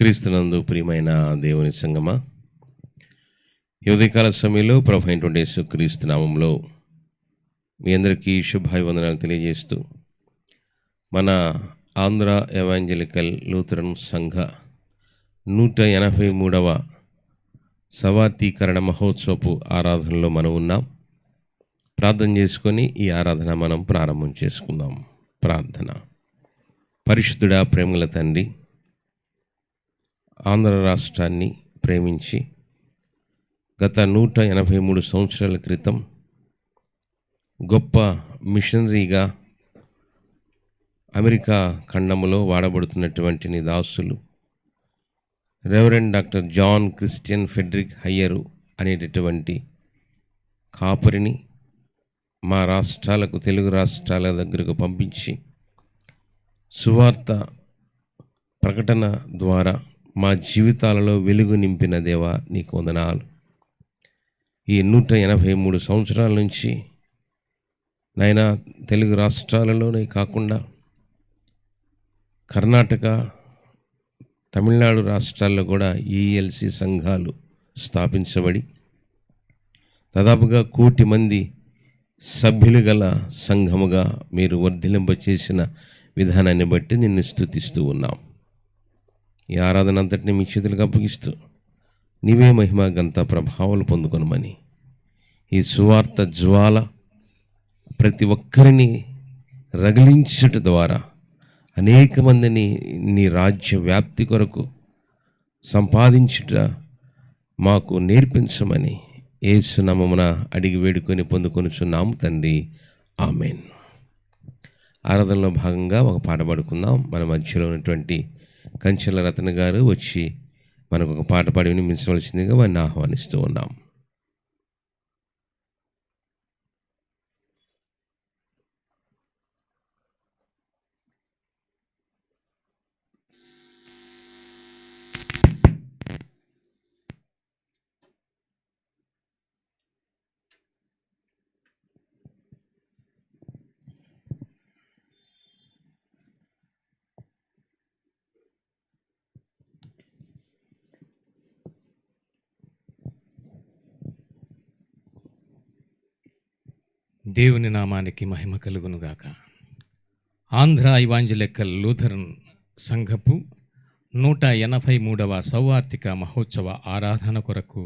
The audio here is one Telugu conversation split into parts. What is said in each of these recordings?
క్రీస్తునందు ప్రియమైన దేవుని సంగమా, ఈ ఉదయకాల సమయంలో ప్రభు అయినటువంటి యేసుక్రీస్తు నామంలో మీ అందరికీ శుభాభివందనాలు తెలియజేస్తూ మన ఆంధ్ర ఎవాంజలికల్ లూథరన్ సంఘ 183వ సవాతీకరణ మహోత్సవపు ఆరాధనలో మనం ఉన్నాం. ప్రార్థన చేసుకొని ఈ ఆరాధన మనం ప్రారంభం చేసుకుందాం. ప్రార్థన. పరిశుద్ధుడా, ప్రేమల తండ్రి, ఆంధ్ర రాష్ట్రాన్ని ప్రేమించి గత 183 సంవత్సరాల క్రితం గొప్ప మిషనరీగా అమెరికా ఖండములో వాడబడుతున్నటువంటి నీ దాసులు reverend doctor John Christian Frederick Heyer అనేటటువంటి కాపరిని మా రాష్ట్రాలకు, తెలుగు రాష్ట్రాల దగ్గరకు పంపించి సువార్త ప్రకటన ద్వారా మా జీవితాలలో వెలుగు నింపిన దేవా నీకు వందనాలు. ఈ 183 సంవత్సరాల నుంచి నాయనా తెలుగు రాష్ట్రాలలోనే కాకుండా కర్ణాటక, తమిళనాడు రాష్ట్రాల్లో కూడా ఈఎల్సి సంఘాలు స్థాపించబడి దాదాపుగా 1 కోటి మంది సభ్యులు గల సంఘముగా మీరు వర్ధిలింపచేసిన విధానాన్ని బట్టి నిన్ను స్తుతిస్తూ ఉన్నాం. ఈ ఆరాధన అంతటిని మీ చేతులకు అప్పగిస్తూ నీవే మహిమ ఘనత ప్రభావాలు పొందుకొనమని, ఈ సువార్త జ్వాల ప్రతి ఒక్కరిని రగిలించుట ద్వారా అనేక మందిని నీ రాజ్య వ్యాప్తి కొరకు సంపాదించుట మాకు నేర్పించమని యేసు నామమున అడిగి వేడుకొని పొందుకొనుచున్నాము తండ్రి, ఆమెన్. ఆరాధనలో భాగంగా ఒక పాట పాడుకుందాం. మన మధ్యలో ఉన్నటువంటి కంచెల రత్న గారు వచ్చి మనకు ఒక పాట పాడి వినిపించవలసిందిగా వారిని ఆహ్వానిస్తూ ఉన్నాం. దేవుని నామానికి మహిమ కలుగునుగాక. ఆంధ్ర ఇవాంజలికల్ లూథరన్ సంఘపు 183వ సౌవార్తిక మహోత్సవ ఆరాధన కొరకు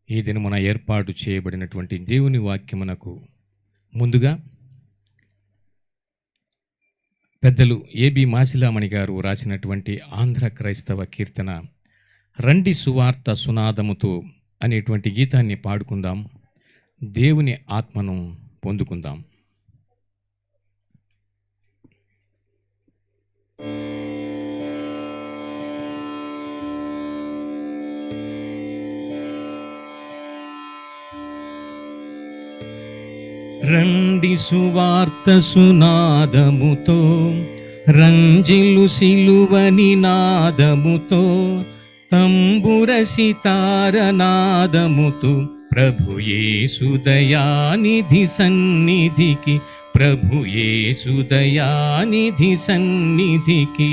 ఈ దినమున ఏర్పాటు చేయబడినటువంటి దేవుని వాక్యమునకు ముందుగా పెద్దలు ఏబి మాసిలామణి గారు రాసినటువంటి ఆంధ్ర క్రైస్తవ కీర్తన రండి సువార్త సునాదముతో అనేటువంటి గీతాన్ని పాడుకుందాం. దేవుని ఆత్మను పొందుకుందాం. రండి సువార్త సునాదముతో, రంజిల్లు సిలువని నాదముతో, తంబుర సితార నాదముతో ప్రభు యేసు దయానిధి సన్నిధికి, ప్రభు యేసు దయానిధి సన్నిధికి.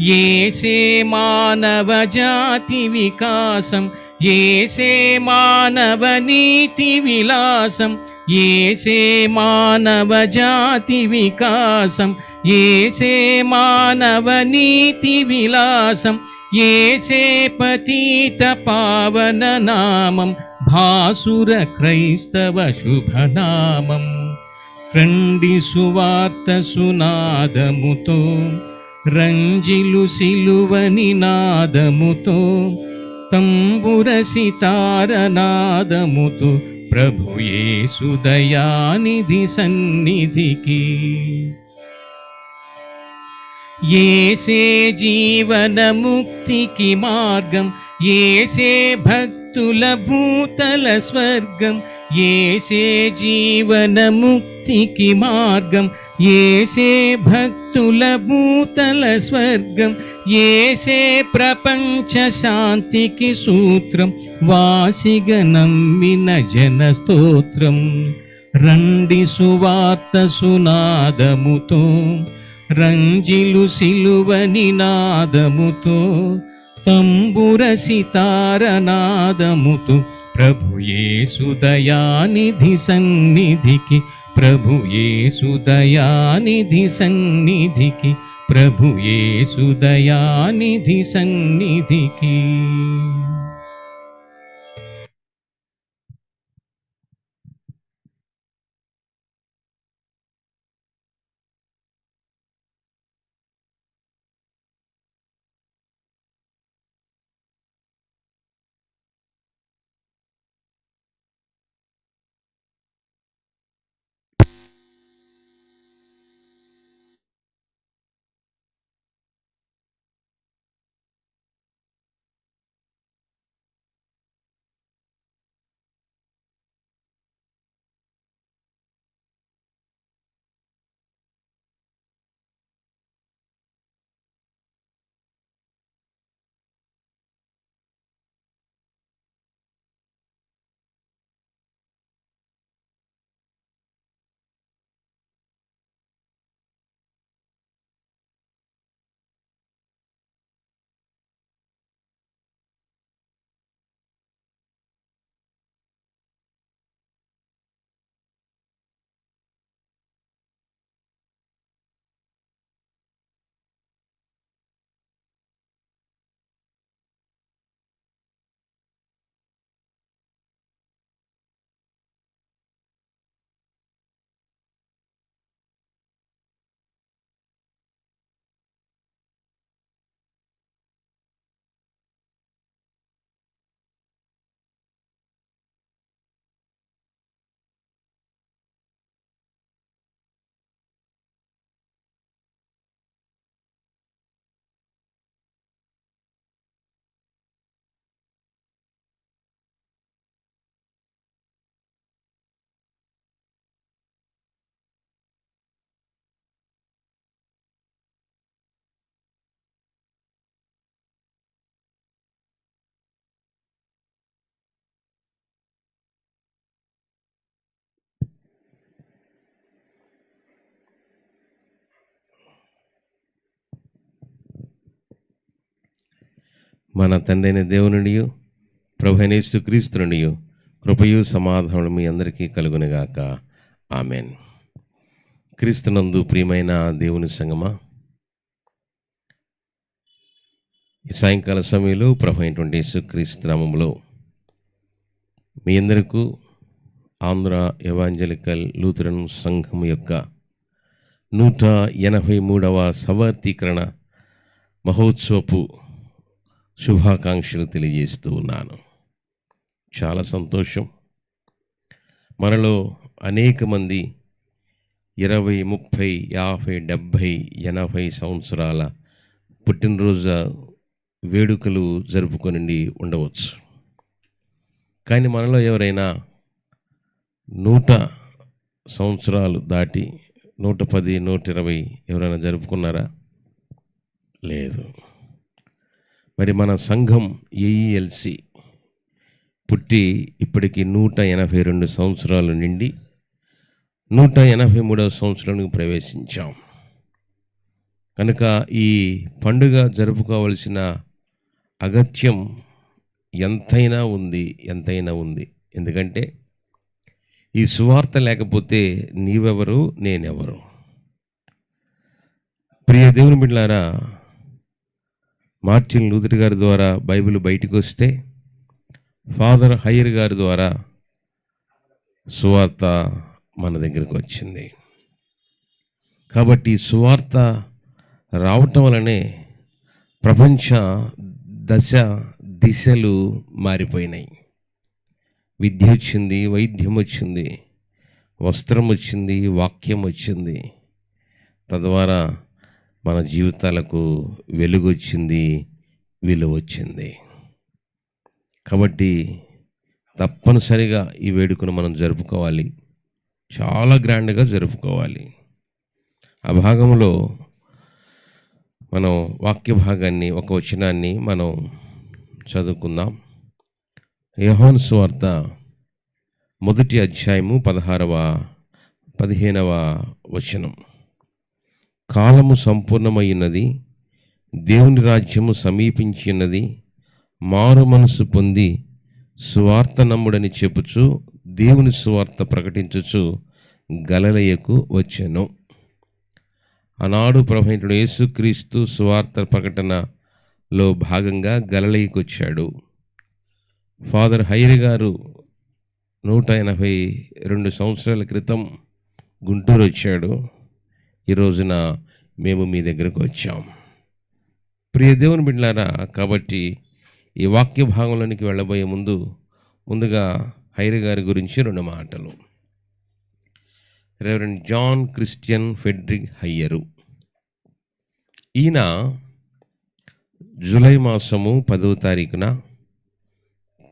యేసే మానవ జాతి వికాసం, యేసే మానవ నీతి విలాసం, యేసే మానవ జాతి వికాసం, యేసే మానవ నీతి విలాసం, యేసే పతిత పావన నామం, భాసుర క్రైస్తవ శుభనామం. రండి సువార్త సునాదముతో, రంజిలు సిలువని నాదముతో, తంబుర సితార నాదముతో ప్రభు యేసు దయానిధి సన్నిధికి. యేసే జీవన ముక్తికి మార్గం, యేసే భక్తుల భూతల స్వర్గం, యేసే జీవన ముక్తికి మార్గం, యేసే భక్తుల భూతల స్వర్గం, యేసే ప్రపంచ శాంతికి సూత్రం, వాసిగ నమ్మిన జన స్తోత్రం. రండి సువార్త సునాదముతో, రంజిలు సిలువ నినాదముతో తంబుర సితార నాదముతో ప్రభు యేసు దయానిధి సన్నిధికి, ప్రభు యేసు దయానిధి సన్నిధికి, ప్రభు యేసు దయానిధి సన్నిధికి. మన తండ్రైన దేవునియు ప్రభువైన యేసుక్రీస్తు నుండియు కృపయు సమాధానం మీ అందరికీ కలుగునుగాక. ఆమెన్. క్రీస్తునందు ప్రియమైన దేవుని సంగమా, ఈ సాయంకాల సమయంలో ప్రభు అయినటువంటి యేసుక్రీస్తు నామములో మీ అందరికీ ఆంధ్ర ఎవాంజలికల్ లూథరన్ సంఘం యొక్క 183వ సవర్తీకరణ మహోత్సవపు శుభాకాంక్షలు తెలియజేస్తూ ఉన్నాను. చాలా సంతోషం. మనలో అనేక మంది 20, 30, 50, 70, 80 సంవత్సరాల పుట్టినరోజు వేడుకలు జరుపుకొని ఉండవచ్చు. కానీ మనలో ఎవరైనా 100 సంవత్సరాలు దాటి 110, 120 ఎవరైనా జరుపుకున్నారా? లేదు. మరి మన సంఘం ఏఈఎల్సి పుట్టి ఇప్పటికి 182 సంవత్సరాలు నిండి 183వ సంవత్సరానికి ప్రవేశించాం. కనుక ఈ పండుగ జరుపుకోవలసిన అగత్యం ఎంతైనా ఉంది. ఎందుకంటే ఈ సువార్త లేకపోతే నీవెవరు, నేనెవరు? ప్రియ దేవుని బిడ్డలారా, మార్టిన్ లూథర్ గారి ద్వారా బైబిల్ బయటికి వస్తే ఫాదర్ హయ్యర్ గారి ద్వారా సువార్త మన దగ్గరకు వచ్చింది. కాబట్టి సువార్త రావటం వలనే ప్రపంచ దిశలు మారిపోయినాయి. విద్య వచ్చింది, వైద్యం వచ్చింది, వస్త్రం వచ్చింది, వాక్యం వచ్చింది. తద్వారా మన జీవితాలకు వెలుగు వచ్చింది, విలువ వచ్చింది. కాబట్టి తప్పనిసరిగా ఈ వేడుకను మనం జరుపుకోవాలి, చాలా గ్రాండ్గా జరుపుకోవాలి. ఆ భాగంలో మనం వాక్య భాగాన్ని, ఒక వచనాన్ని మనం చదువుకుందాం. యోహాను సువార్త 1వ అధ్యాయము 15వ వచనం. కాలము సంపూర్ణమైనది, దేవుని రాజ్యము సమీపించి ఉన్నది, మారు మనసు పొంది సువార్త నమ్ముడని చెప్పుచు దేవుని సువార్త ప్రకటించుచు గలిలయకు వచ్చెను. ఆనాడు ప్రభువైన యేసుక్రీస్తు సువార్త ప్రకటనలో భాగంగా గలిలయకు వచ్చాడు. ఫాదర్ హైరి గారు 182 సంవత్సరాల క్రితం గుంటూరు వచ్చాడు. ఈ రోజున మేము మీ దగ్గరకు వచ్చాం. ప్రియ దేవుని బిడ్డలారా, కాబట్టి ఈ వాక్య భాగంలోనికి వెళ్ళబోయే ముందుగా హైరి గారి గురించి 2 మాటలు. Reverend John Christian Frederick Heyer. ఈయన జూలై మాసము 10వ తారీఖున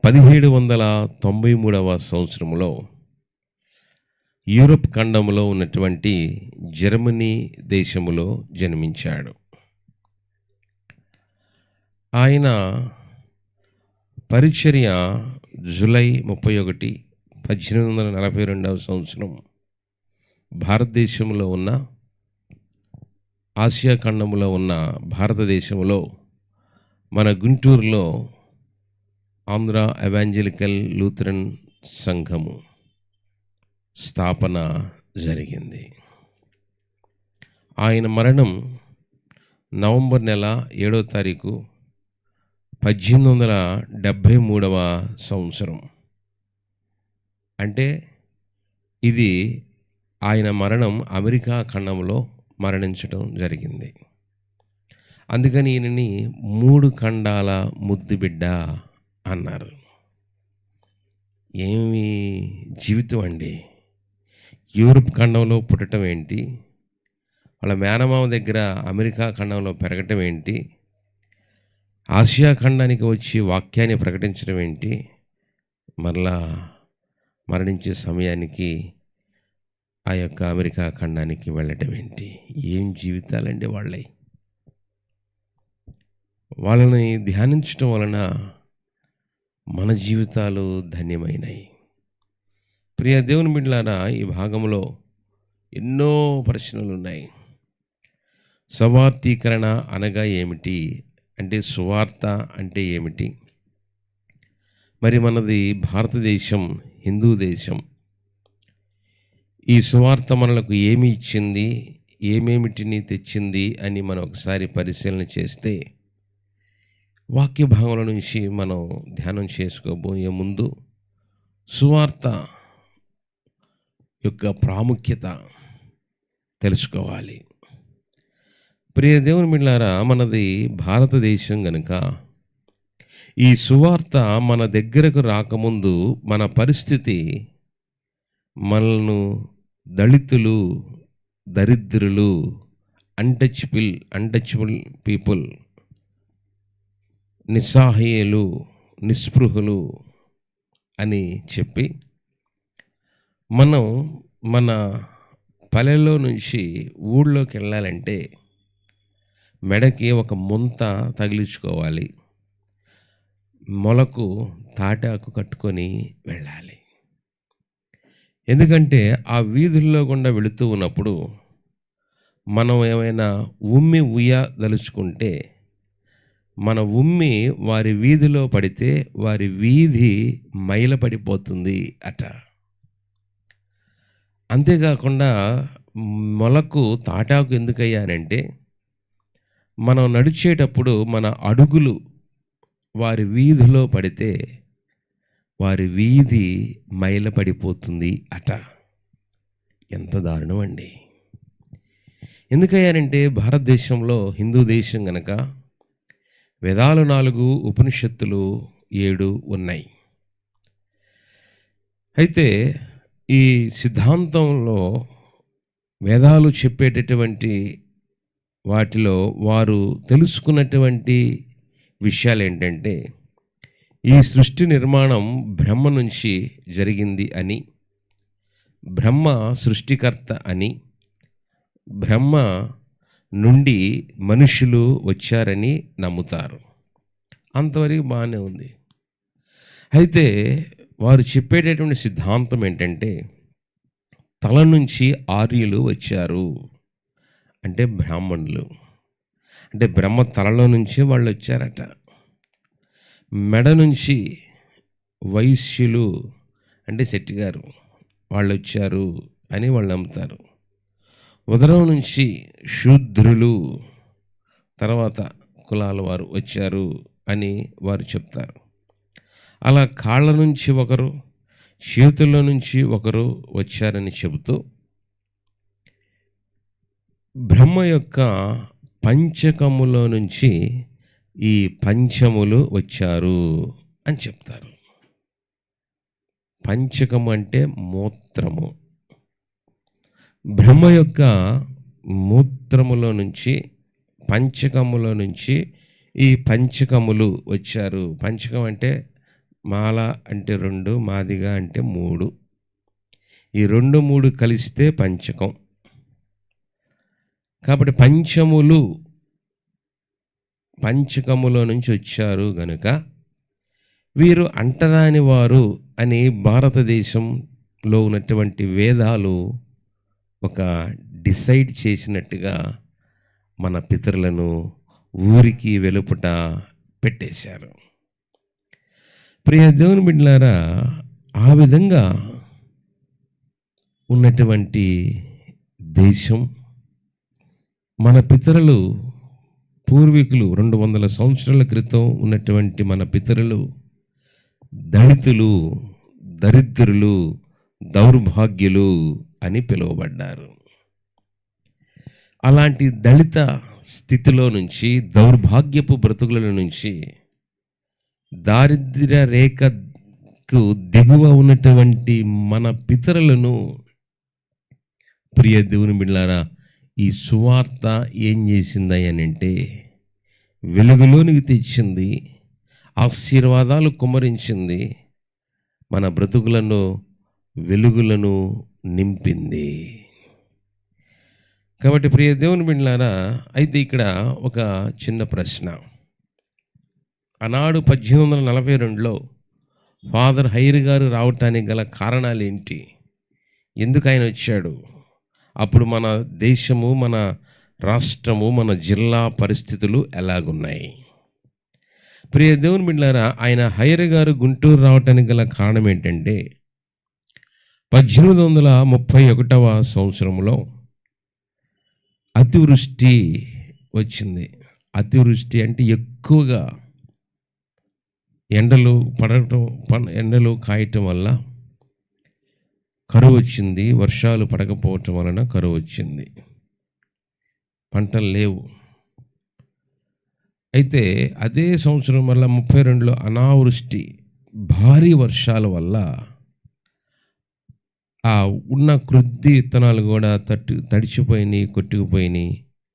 1793వ సంవత్సరంలో యూరప్ ఖండంలో ఉన్నటువంటి జర్మనీ దేశములో జన్మించాడు. ఆయన పరిచర్య జూలై 31, 1842వ సంవత్సరం భారతదేశంలో ఉన్న ఆసియా ఖండంలో ఉన్న భారతదేశంలో మన గుంటూరులో ఆంధ్ర ఎవాంజలికల్ లూథరన్ సంఘము స్థాపన జరిగింది. ఆయన మరణం నవంబర్ నెల 7వ తారీఖు 1873వ సంవత్సరం. అంటే ఇది ఆయన మరణం అమెరికా ఖండంలో మరణించడం జరిగింది. అందుకని ఈయనని 3 ఖండాల ముద్దుబిడ్డ అన్నారు. ఏమి జీవితం అండి! యూరప్ ఖండంలో పుట్టడం ఏంటి, వాళ్ళ మేనమామ దగ్గర అమెరికా ఖండంలో పెరగటం ఏంటి, ఆసియా ఖండానికి వచ్చి వాక్యాన్ని ప్రకటించడం ఏంటి, మరలా మరణించే సమయానికి ఆ యొక్క అమెరికా ఖండానికి వెళ్ళటం ఏంటి! ఏం జీవితాలండి వాళ్ళవి! వాళ్ళని ధ్యానించటం వలన మన జీవితాలు ధన్యమైనవి. ప్రియ దేవుని బిడ్డలారా, ఈ భాగంలో ఎన్నో ప్రశ్నలు ఉన్నాయి. సువార్తీకరణ అనగా ఏమిటి, అంటే సువార్త అంటే ఏమిటి? మరి మనది భారతదేశం, హిందూ దేశం. ఈ సువార్త మనలకు ఏమి ఇచ్చింది, ఏమేమిటిని తెచ్చింది అని మనం ఒకసారి పరిశీలన చేస్తే, వాక్య భాగంలో నుంచి మనం ధ్యానం చేసుకోబోయే ముందు సువార్త యొక్క ప్రాముఖ్యత తెలుసుకోవాలి. ప్రియ దేవుని బిడ్డలారా, మనది భారతదేశం గనుక ఈ సువార్త మన దగ్గరకు రాకముందు మన పరిస్థితి, మనల్ని దళితులు, దరిద్రులు, అన్టచబుల్ పీపుల్, నిస్సహాయులు, నిస్పృహులు అని చెప్పి మనం మన పల్లెలో నుంచి ఊళ్ళోకి వెళ్ళాలంటే మెడకి ఒక ముంత తగిలించుకోవాలి, మొలకు తాటాకు కట్టుకొని వెళ్ళాలి. ఎందుకంటే ఆ వీధుల్లో గుండా వెళుతూ ఉన్నప్పుడు మనం ఏమైనా ఉయ్యదలుచుకుంటే మన ఉమ్మి వారి వీధిలో పడితే వారి వీధి మైలపడిపోతుంది అట. అంతేకాకుండా మొలకు తాటాకు ఎందుకయ్యానంటే, మనం నడిచేటప్పుడు మన అడుగులు వారి వీధిలో పడితే వారి వీధి మైలపడిపోతుంది అట. ఎంత దారుణం అండి! ఎందుకయ్యానంటే, భారతదేశంలో హిందూ దేశం గనక వేదాలు 4, ఉపనిషత్తులు 7 ఉన్నాయి. అయితే ఈ సిద్ధాంతంలో వేదాలు చెప్పేటటువంటి వాటిలో వారు తెలుసుకున్నటువంటి విషయాలు ఏంటంటే, ఈ సృష్టి నిర్మాణం బ్రహ్మ నుంచి జరిగింది అని, బ్రహ్మ సృష్టికర్త అని, బ్రహ్మ నుండి మనుషులు వచ్చారని నమ్ముతారు. అంతవరకు బాగానే ఉంది. అయితే వారు చెప్పేటటువంటి సిద్ధాంతం ఏంటంటే, తల నుంచి ఆర్యులు వచ్చారు అంటే బ్రాహ్మణులు. అంటే బ్రహ్మ తలలో నుంచి వాళ్ళు వచ్చారట. మెడ నుంచి వైశ్యులు అంటే శెట్టిగారు వాళ్ళు వచ్చారు అని వాళ్ళు నమ్ముతారు. ఉదరం నుంచి శూద్రులు, తర్వాత కులాల వారు వచ్చారు అని వారు చెప్తారు. అలా కాళ్ళ నుంచి ఒకరు, చేతుల్లో నుంచి ఒకరు వచ్చారని చెబుతూ బ్రహ్మ యొక్క పంచకములో నుంచి ఈ పంచములు వచ్చారు అని చెప్తారు. పంచకము అంటే మూత్రము. బ్రహ్మ యొక్క మూత్రములో నుంచి, పంచకములో నుంచి ఈ పంచకములు వచ్చారు. పంచకం అంటే మాల అంటే 2, మాదిగ అంటే 3. ఈ 2, 3 కలిస్తే పంచకం. కాబట్టి పంచములు పంచకములో నుంచి వచ్చారు గనుక వీరు అంటరాని వారు అని భారతదేశంలో ఉన్నటువంటి వేదాలు ఒక డిసైడ్ చేసినట్టుగా మన పితరులను ఊరికి వెలుపట పెట్టేశారు. ప్రియ దేవుని బిడ్డలారా, ఆ విధంగా ఉన్నటువంటి దేశం మన పితరులు, పూర్వీకులు 200 సంవత్సరాల క్రితం ఉన్నటువంటి మన పితరులు దళితులు, దరిద్రులు, దౌర్భాగ్యులు అని పిలువబడ్డారు. అలాంటి దళిత స్థితిలో నుంచి, దౌర్భాగ్యపు బ్రతుకుల నుంచి, దారిద్ర్య రేఖకు దిగువ ఉన్నటువంటి మన పితరులను ప్రియ దేవుని బిడ్డలారా, ఈ సువార్త ఏం చేసింది అని అంటే వెలుగులోనికి తెచ్చింది, ఆశీర్వాదాలు కుమ్మరించింది, మన బ్రతుకులను వెలుగులను నింపింది. కాబట్టి ప్రియ దేవుని బిడ్డలారా, అయితే ఇక్కడ ఒక చిన్న ప్రశ్న. ఆనాడు 1842లో ఫాదర్ హైర్ గారు రావటానికి గల కారణాలు ఏంటి? ఎందుకు ఆయన వచ్చాడు? అప్పుడు మన దేశము, మన రాష్ట్రము, మన జిల్లా పరిస్థితులు ఎలాగున్నాయి? ప్రియ దేవుని బిడ్డలారా, ఆయన హైర్ గారు గుంటూరు రావటానికి గల కారణం ఏంటంటే 1831వ సంవత్సరంలో అతివృష్టి వచ్చింది. అతివృష్టి అంటే ఎక్కువగా ఎండలు కాయటం వల్ల కరువు వచ్చింది. వర్షాలు పడకపోవటం వలన కరువు వచ్చింది. పంటలు లేవు. అయితే అదే సంవత్సరం వల్ల 32లో అనావృష్టి, భారీ వర్షాల వల్ల ఆ ఉన్న క్రొద్ది విత్తనాలు కూడా తడిచిపోయినాయి, కొట్టుకుపోయినాయి,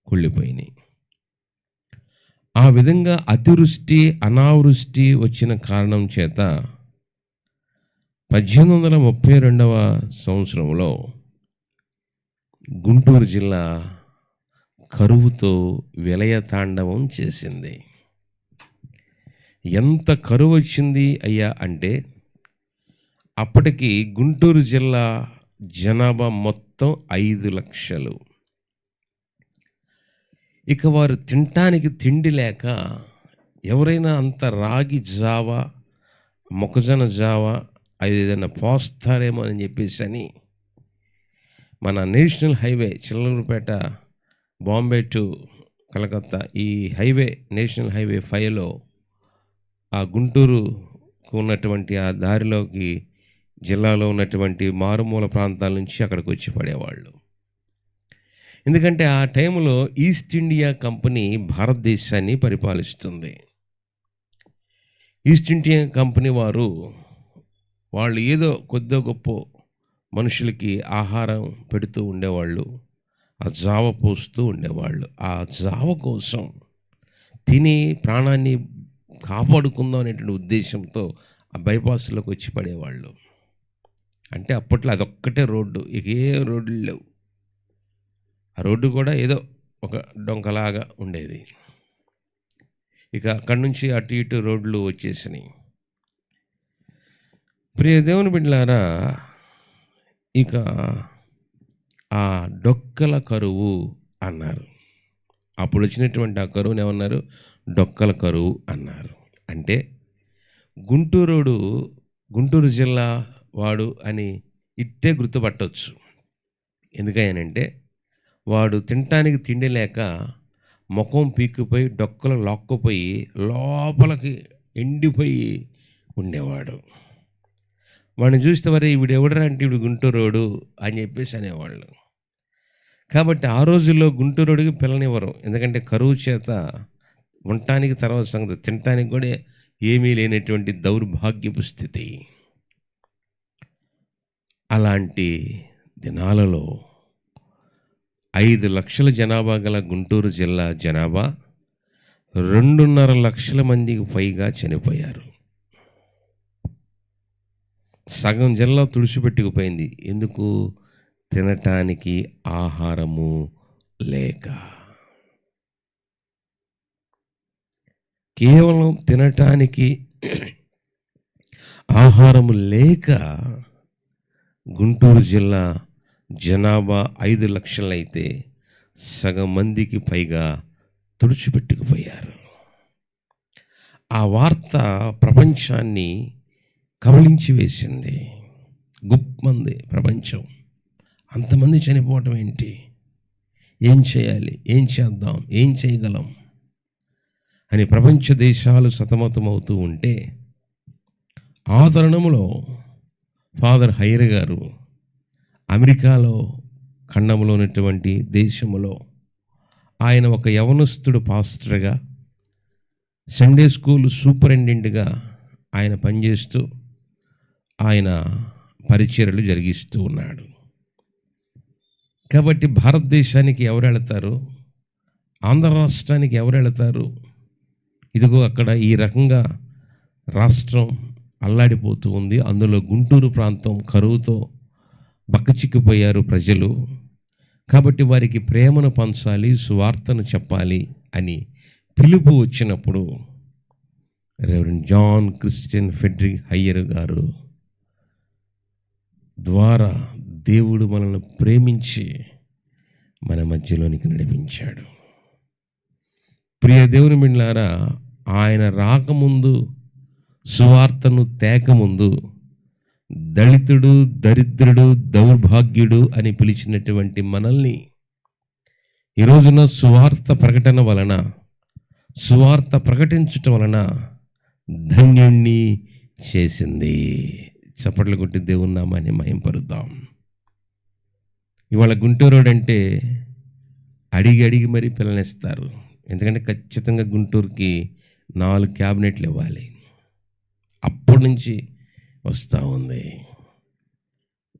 కుళ్ళిపోయినాయి. ఆ విధంగా అతివృష్టి, అనావృష్టి వచ్చిన కారణం చేత 1832వ సంవత్సరంలో గుంటూరు జిల్లా కరువుతో విలయతాండవం చేసింది. ఎంత కరువు వచ్చింది అయ్యా అంటే అప్పటికి గుంటూరు జిల్లా జనాభా మొత్తం 5 లక్షలు. ఇక వారు తినటానికి తిండి లేక ఎవరైనా అంత రాగి జావా, మొక్కజొన్న జావా అది ఏదైనా పోస్తారేమో అని చెప్పేసి అని మన national highway Chilluripeta Bombay to Calcutta ఈ హైవే నేషనల్ హైవే 5లో ఆ గుంటూరుకు ఉన్నటువంటి ఆ దారిలోకి జిల్లాలో ఉన్నటువంటి మారుమూల ప్రాంతాల నుంచి అక్కడికి వచ్చి పడేవాళ్ళు. ఎందుకంటే ఆ టైంలో ఈస్ట్ ఇండియా కంపెనీ భారతదేశాన్ని పరిపాలిస్తుంది. ఈస్ట్ ఇండియా కంపెనీ వాళ్ళు ఏదో కొద్దో గొప్ప మనుషులకి ఆహారం పెడుతూ ఉండేవాళ్ళు, ఆ జావ పోస్తూ ఉండేవాళ్ళు. ఆ జావ కోసం తిని ప్రాణాన్ని కాపాడుకుందాం అనేటువంటి ఉద్దేశంతో ఆ బైపాస్లోకి వచ్చి పడేవాళ్ళు. అంటే అప్పట్లో అదొక్కటే రోడ్డు, ఇక ఏ రోడ్లు లేవు. ఆ రోడ్డు కూడా ఏదో ఒక డొంకలాగా ఉండేది. ఇక అక్కడి నుంచి అటు ఇటు రోడ్లు వచ్చేసినాయి. ప్రియ దేవుని బిడ్డలారా, ఇక ఆ డొక్కల కరువు అన్నారు. అప్పుడు వచ్చినటువంటి ఆ కరువుని ఏమన్నారు? డొక్కల కరువు అన్నారు. అంటే గుంటూరు జిల్లా వాడు అని ఇట్టే గుర్తుపట్టవచ్చు. ఎందుకనంటే వాడు తినటానికి తిండి లేక ముఖం పీక్కుపోయి డొక్కలు లాక్కుపోయి లోపలికి ఎండిపోయి ఉండేవాడు. వాడిని చూస్తే వరే వీడు ఎవడరా అంటే వీడు గుంటూరోడు అని చెప్పేసి అనేవాళ్ళు. కాబట్టి ఆ రోజుల్లో గుంటూరుడికి పిల్లనివ్వరు. ఎందుకంటే కరువు చేత ఉండటానికి తర్వాత సంగతి తినటానికి కూడా ఏమీ లేనటువంటి దౌర్భాగ్యపు స్థితి. అలాంటి దినాలలో 5 లక్షల జనాభా గల గుంటూరు జిల్లా జనాభా 2.5 లక్షల మందికి పైగా చనిపోయారు. సగం జిల్లా తుడిచిపెట్టుకుపోయింది. ఎందుకు? తినటానికి ఆహారము లేక. కేవలం తినటానికి ఆహారము లేక గుంటూరు జిల్లా జనాభా 5 లక్షలైతే సగం మందికి పైగా తుడిచిపెట్టుకుపోయారు. ఆ వార్త ప్రపంచాన్ని కబళించి వేసింది. గుప్పమంది ప్రపంచం. అంతమంది చనిపోవటం ఏంటి? ఏం చేయాలి? ఏం చేద్దాం? ఏం చేయగలం అని ప్రపంచ దేశాలు సతమతమవుతూ ఉంటే ఆ తరుణంలో ఫాదర్ హైర్ గారు అమెరికాలో ఖండంలో ఉన్నటువంటి దేశంలో ఆయన ఒక యవనస్తుడు పాస్టర్గా, సండే స్కూల్ సూపరింటెండెంట్గా ఆయన పనిచేస్తూ ఆయన పరిచర్యలు జరిగిస్తూ ఉన్నాడు. కాబట్టి భారతదేశానికి ఎవరు వెళతారు? ఆంధ్ర రాష్ట్రానికి ఎవరు వెళతారు? ఇదిగో అక్కడ ఈ రకంగా రాష్ట్రం అల్లాడిపోతూ ఉంది. అందులో గుంటూరు ప్రాంతం కరువుతో బక్కచిక్కిపోయారు ప్రజలు. కాబట్టి వారికి ప్రేమను పంచాలి, సువార్తను చెప్పాలి అని పిలుపు వచ్చినప్పుడు reverend John Christian Frederick Heyer గారు ద్వారా దేవుడు మనల్ని ప్రేమించి మన మధ్యలోనికి నడిపించాడు. ప్రియ దేవుని బిడ్డలారా, ఆయన రాకముందు, సువార్తను తేకముందు దళితుడు, దరిద్రుడు, దౌర్భాగ్యుడు అని పిలిచినటువంటి మనల్ని ఈ రోజున సువార్త ప్రకటన వలన, సువార్త ప్రకటించటం వలన ధన్యుణ్ణి చేసింది. చప్పట్లు కొట్టి దేవుని నామాన్ని మహింపరుద్దాం. ఇవాళ గుంటూరుడు అంటే అడిగి మరీ పిల్లనిస్తారు. ఎందుకంటే ఖచ్చితంగా గుంటూరుకి 4 క్యాబినెట్లు ఇవ్వాలి. అప్పటి నుంచి వస్తూ ఉంది.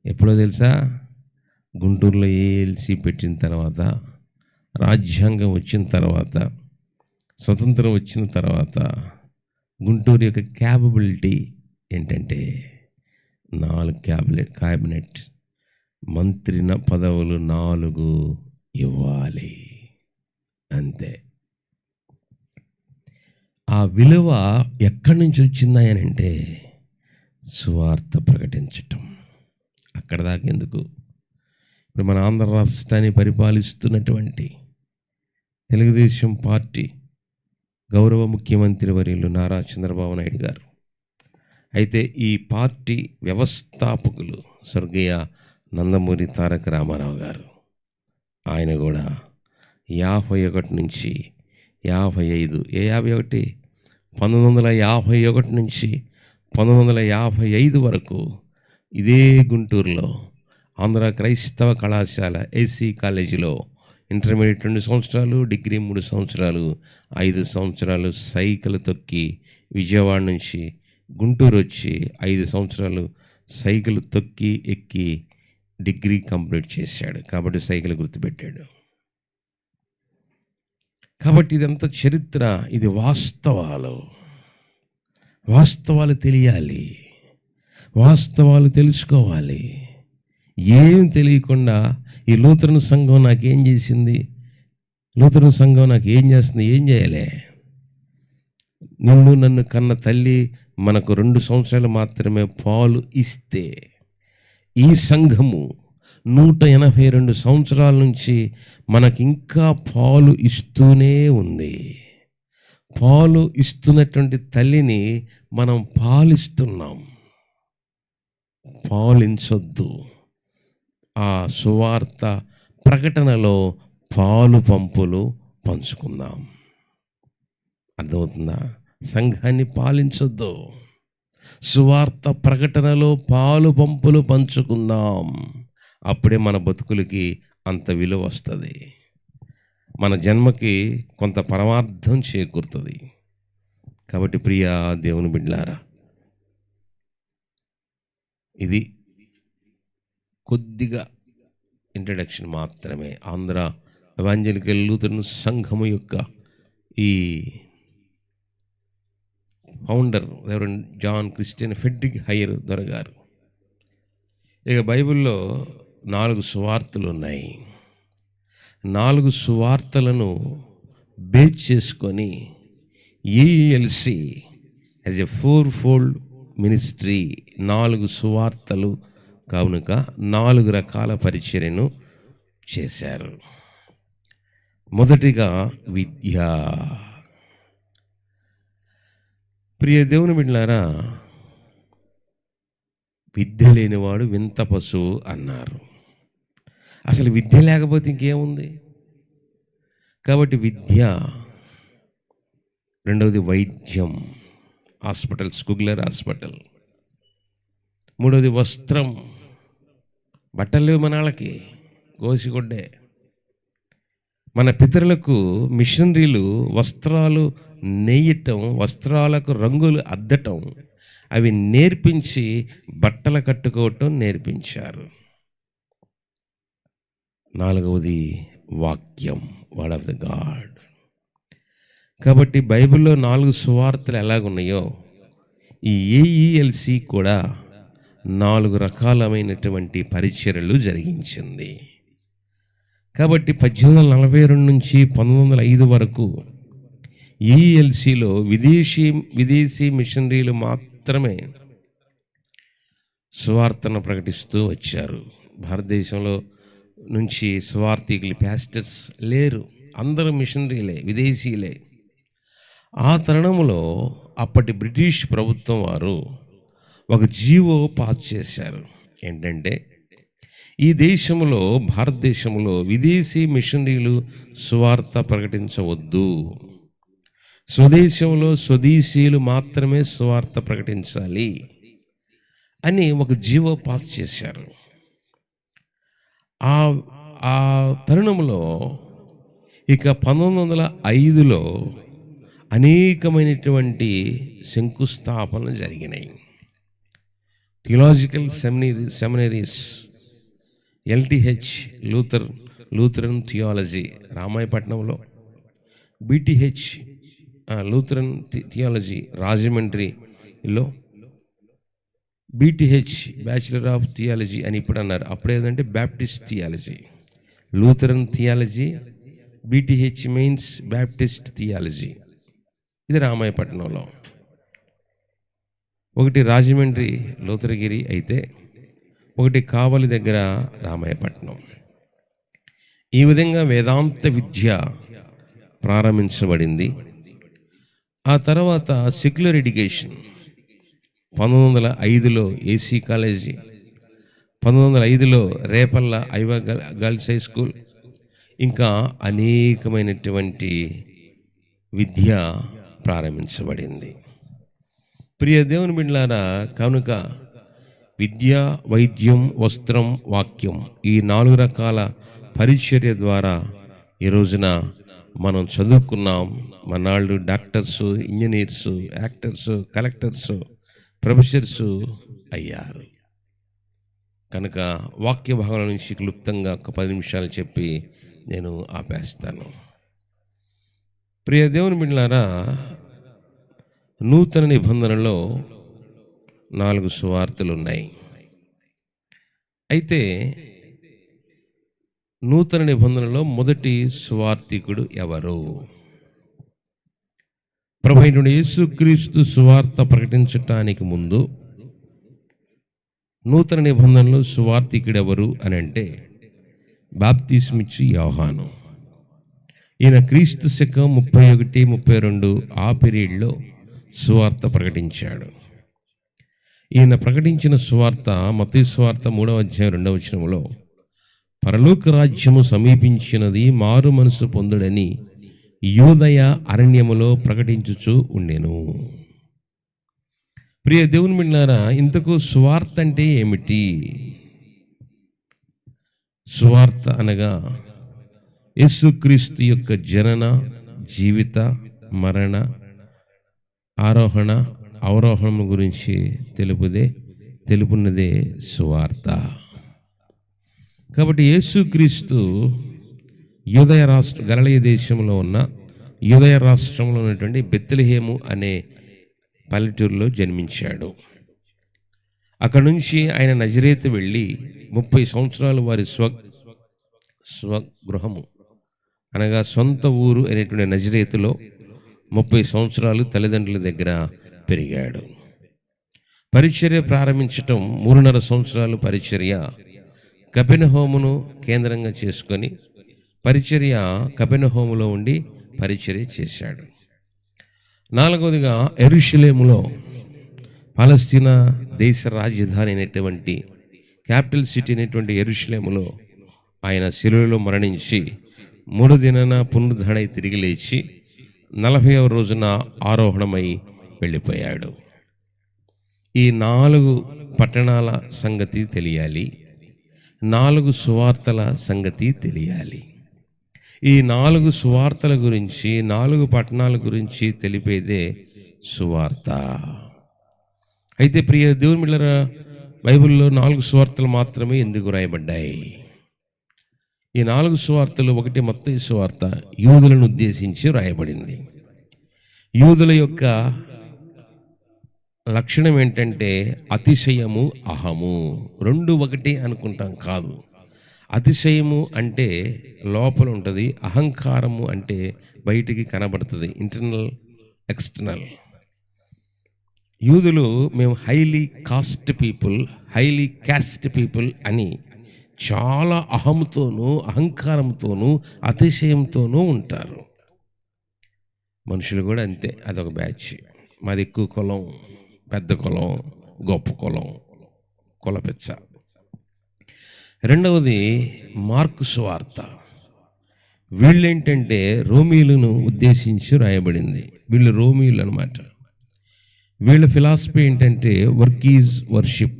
ఎప్పుడో తెలుసా? గుంటూరులో ఏఎల్సి పెట్టిన తర్వాత, రాజ్యాంగం వచ్చిన తర్వాత, స్వతంత్రం వచ్చిన తర్వాత గుంటూరు యొక్క క్యాపబిలిటీ ఏంటంటే 4 క్యాబినెట్ మంత్రి పదవులు 4 ఇవ్వాలి. అంతే. ఆ విలువ ఎక్కడి నుంచి వచ్చిందా అని అంటే సువార్త ప్రకటించటం. అక్కడ దాకా ఎందుకు? ఇప్పుడు మన ఆంధ్ర రాష్ట్రాన్ని పరిపాలిస్తున్నటువంటి తెలుగుదేశం పార్టీ గౌరవ ముఖ్యమంత్రి వర్యులు నారా చంద్రబాబు నాయుడు గారు, అయితే ఈ పార్టీ వ్యవస్థాపకులు స్వర్గీయ నందమూరి తారక రామారావు గారు, ఆయన కూడా 51 నుంచి 55, 1951 నుంచి 1955 వరకు ఇదే గుంటూరులో ఆంధ్ర క్రైస్తవ కళాశాల ఏసీ కాలేజీలో ఇంటర్మీడియట్ 2 సంవత్సరాలు, డిగ్రీ 3 సంవత్సరాలు, 5 సంవత్సరాలు సైకిల్ తొక్కి విజయవాడ నుంచి గుంటూరు వచ్చి 5 సంవత్సరాలు సైకిల్ తొక్కి ఎక్కి డిగ్రీ కంప్లీట్ చేశాడు. కాబట్టి సైకిల్ గుర్తుపెట్టాడు. కాబట్టి ఇదంతా చరిత్ర, ఇది వాస్తవాలు తెలియాలి, వాస్తవాలు తెలుసుకోవాలి. ఏం తెలియకుండా ఈ లూథరన్ సంఘం నాకేం చేసింది, లూథరన్ సంఘం నాకు ఏం చేస్తుంది, ఏం చేయలే. నన్ను కన్న తల్లి మనకు 2 సంవత్సరాలు మాత్రమే పాలు ఇస్తే ఈ సంఘము 182 సంవత్సరాల నుంచి మనకింకా పాలు ఇస్తూనే ఉంది. పాలు ఇస్తున్నటువంటి తల్లిని మనం పాలిస్తున్నాం. పాలించొద్దు. ఆ సువార్త ప్రకటనలో పాలు పంపులు పంచుకుందాం. అర్థమవుతుందా? సంఘాన్ని పాలించొద్దు. సువార్త ప్రకటనలో పాలు పంపులు పంచుకుందాం. అప్పుడే మన బతుకులకి అంత విలువ వస్తుంది. మన జన్మకి కొంత పరమార్థం చేకూరుతుంది. కాబట్టి ప్రియా దేవుని బిడ్డలారా, ఇది కొద్దిగా ఇంట్రడక్షన్ మాత్రమే. ఆంధ్ర ఎవాంజలికల్ లూథరన్ సంఘము యొక్క ఈ founder reverend John Christian Frederick Heyer దొరగారు. ఇక బైబిల్లో 4 సువార్తలు ఉన్నాయి. 4 సువార్తలను బేస్ చేసుకొని EELC as a 4-fold ministry, 4 సువార్తలు కనుక 4 రకాల పరిచర్యను చేశారు. మొదటిగా విద్య. ప్రియ దేవుని బిడ్డలారా, విద్య లేనివాడు వింత పశువు అన్నారు. అసలు విద్య లేకపోతే ఇంకేముంది? కాబట్టి విద్య. రెండవది వైద్యం, హాస్పిటల్, స్కుగ్లర్ హాస్పిటల్. మూడవది వస్త్రం, బట్టలు లేవు మన వాళ్ళకి, గోసిగొడ్డే. మన పితరులకు మిషనరీలు వస్త్రాలు నేయటం, వస్త్రాలకు రంగులు అద్దటం, అవి నేర్పించి బట్టలు కట్టుకోవటం నేర్పించారు. 4వది వాక్యం, వర్డ్ ఆఫ్ ద గాడ్. కాబట్టి బైబిల్లో 4 సువార్తలు ఎలాగున్నాయో ఈ EELC కూడా 4 రకాలమైనటువంటి పరిచర్యలు జరిగించింది. కాబట్టి 1842 నుంచి 1905 వరకు EELCలో విదేశీ మిషనరీలు మాత్రమే సువార్తను ప్రకటిస్తూ వచ్చారు. భారతదేశంలో నుంచి సువార్థికులు, ప్యాస్టర్స్ లేరు. అందరూ మిషనరీలే, విదేశీలే. ఆ తరుణంలో అప్పటి బ్రిటిష్ ప్రభుత్వం వారు ఒక జీవో పాస్ చేశారు. ఏంటంటే, ఈ దేశంలో, భారతదేశంలో విదేశీ మిషనరీలు సువార్త ప్రకటించవద్దు, స్వదేశంలో స్వదేశీయులు మాత్రమే సువార్త ప్రకటించాలి అని ఒక జీవో పాస్ చేశారు. ఆ తరుణంలో ఇక 1905లో అనేకమైనటువంటి శంకుస్థాపనలు జరిగినాయి. Theological seminaries, LTH Lutheran theology రామాయపట్నంలో, BTH లూథరన్ థియాలజీ రాజమండ్రిలో, BTH బ్యాచిలర్ ఆఫ్ థియాలజీ అని ఇప్పుడు అన్నారు. అప్పుడేదంటే Baptist theology. Lutheran theology, BTH means Baptist theology. ఇది రామాయపట్నంలో. ఒకటి రాజమండ్రి లూథరగిరి అయితే, ఒకటి కావలి దగ్గర రామాయపట్నం. ఈ విధంగా వేదాంత విద్య ప్రారంభించబడింది. ఆ తర్వాత సెక్యులర్ ఎడ్యుకేషన్ 1905లో AC కాలేజీ, 1905లో రేపల్ల ఐవా గర్ల్స్ హై స్కూల్, ఇంకా అనేకమైనటువంటి విద్య ప్రారంభించబడింది. ప్రియ దేవుని బిడ్డలారా, కనుక విద్య, వైద్యం, వస్త్రం, వాక్యం, ఈ 4 రకాల పరిచర్య ద్వారా ఈ రోజున మనం చదువుకున్నాం. మనాళ్ళు doctors, engineers, actors, collectors, professors అయ్యారు. కనుక వాక్య భాగం నుంచి క్లుప్తంగా ఒక 10 నిమిషాలు చెప్పి నేను ఆపేస్తాను. ప్రియ దేవుని బిడ్డలారా, నూతన నిబంధనలో 4 సువార్తలు ఉన్నాయి. అయితే నూతన నిబంధనలో మొదటి సువార్తికుడు ఎవరు? ప్రభువైన యేసుక్రీస్తు సువార్త ప్రకటించటానికి ముందు నూతన నిబంధనలో సువార్తికుడెవరు అని అంటే బాప్తిస్మిచ్చు యోహాను. ఈయన క్రీస్తు శకం 31, 32 ఆ పీరియడ్లో సువార్త ప్రకటించాడు. ఈయన ప్రకటించిన సువార్త మత్తయి సువార్త 3వ అధ్యాయం 2వ వచనంలో పరలోక రాజ్యము సమీపించినది, మారు మనసు పొందుడని యూదయ అరణ్యములో ప్రకటించుచు ఉండెను. ప్రియ దేవుని బిడ్డలారా, ఇంతకు సువార్త అంటే ఏమిటి? సువార్త అనగా యేసుక్రీస్తు యొక్క జనన, జీవిత, మరణ, ఆరోహణ, అవరోహణం గురించి తెలుపున్నదే సువార్త. కాబట్టి యేసుక్రీస్తు యూదయ రాష్ట్ర గలిలయ దేశంలో ఉన్న యూదయ రాష్ట్రంలో ఉన్నటువంటి బెత్లెహేము అనే పల్లెటూరులో జన్మించాడు. అక్కడ నుంచి ఆయన నజరేతు వెళ్ళి 30 సంవత్సరాలు వారి స్వగృహము అనగా సొంత ఊరు అనేటువంటి నజరేతులో 30 సంవత్సరాలు తల్లిదండ్రుల దగ్గర పెరిగాడు. పరిచర్య ప్రారంభించటం 3.5 సంవత్సరాలు పరిచర్య కపెర్నహూమును కేంద్రంగా చేసుకొని పరిచర్య కపెర్నహూములో ఉండి పరిచర్య చేశాడు. 4వదిగా యెరూషలేములో పాలస్తీనా దేశ రాజధాని అయినటువంటి క్యాపిటల్ సిటీ అయినటువంటి యెరూషలేములో ఆయన శిలువలో మరణించి 3వ దినాన పునరుద్ధరణై తిరిగి లేచి 40వ రోజున ఆరోహణమై వెళ్ళిపోయాడు. ఈ 4 పట్టణాల సంగతి తెలియాలి, 4 సువార్తల సంగతి తెలియాలి. ఈ 4 సువార్తల గురించి, 4 పట్టణాల గురించి తెలిపేదే సువార్త. అయితే ప్రియ దేవుని బిడ్డలారా, బైబిల్లో 4 సువార్తలు మాత్రమే ఎందుకు రాయబడ్డాయి? ఈ 4 సువార్తలు, ఒకటి మత్తయి సువార్త యూదులను ఉద్దేశించి రాయబడింది. యూదుల యొక్క లక్షణం ఏంటంటే అతిశయము, అహము. 2 ఒకటి అనుకుంటాం, కాదు. అతిశయము అంటే లోపల ఉంటుంది, అహంకారము అంటే బయటికి కనబడుతుంది, ఇంటర్నల్, ఎక్స్టర్నల్. యూదులు మేము highly cost people, highly caste people అని చాలా అహంతోనూ, అహంకారంతోనూ, అతిశయంతోనూ ఉంటారు. మనుషులు కూడా అంతే, అదొక బ్యాచ్. మాది ఎక్కువ కులం, పెద్ద కులం, గొప్ప కులం, కులపిచ్చ. 2వది మార్కు సువార్త. వీళ్ళేంటంటే రోమీలను ఉద్దేశించి రాయబడింది. వీళ్ళు రోమీలు అనమాట. వీళ్ళ ఫిలాసఫీ ఏంటంటే వర్క్ ఈజ్ వర్షిప్.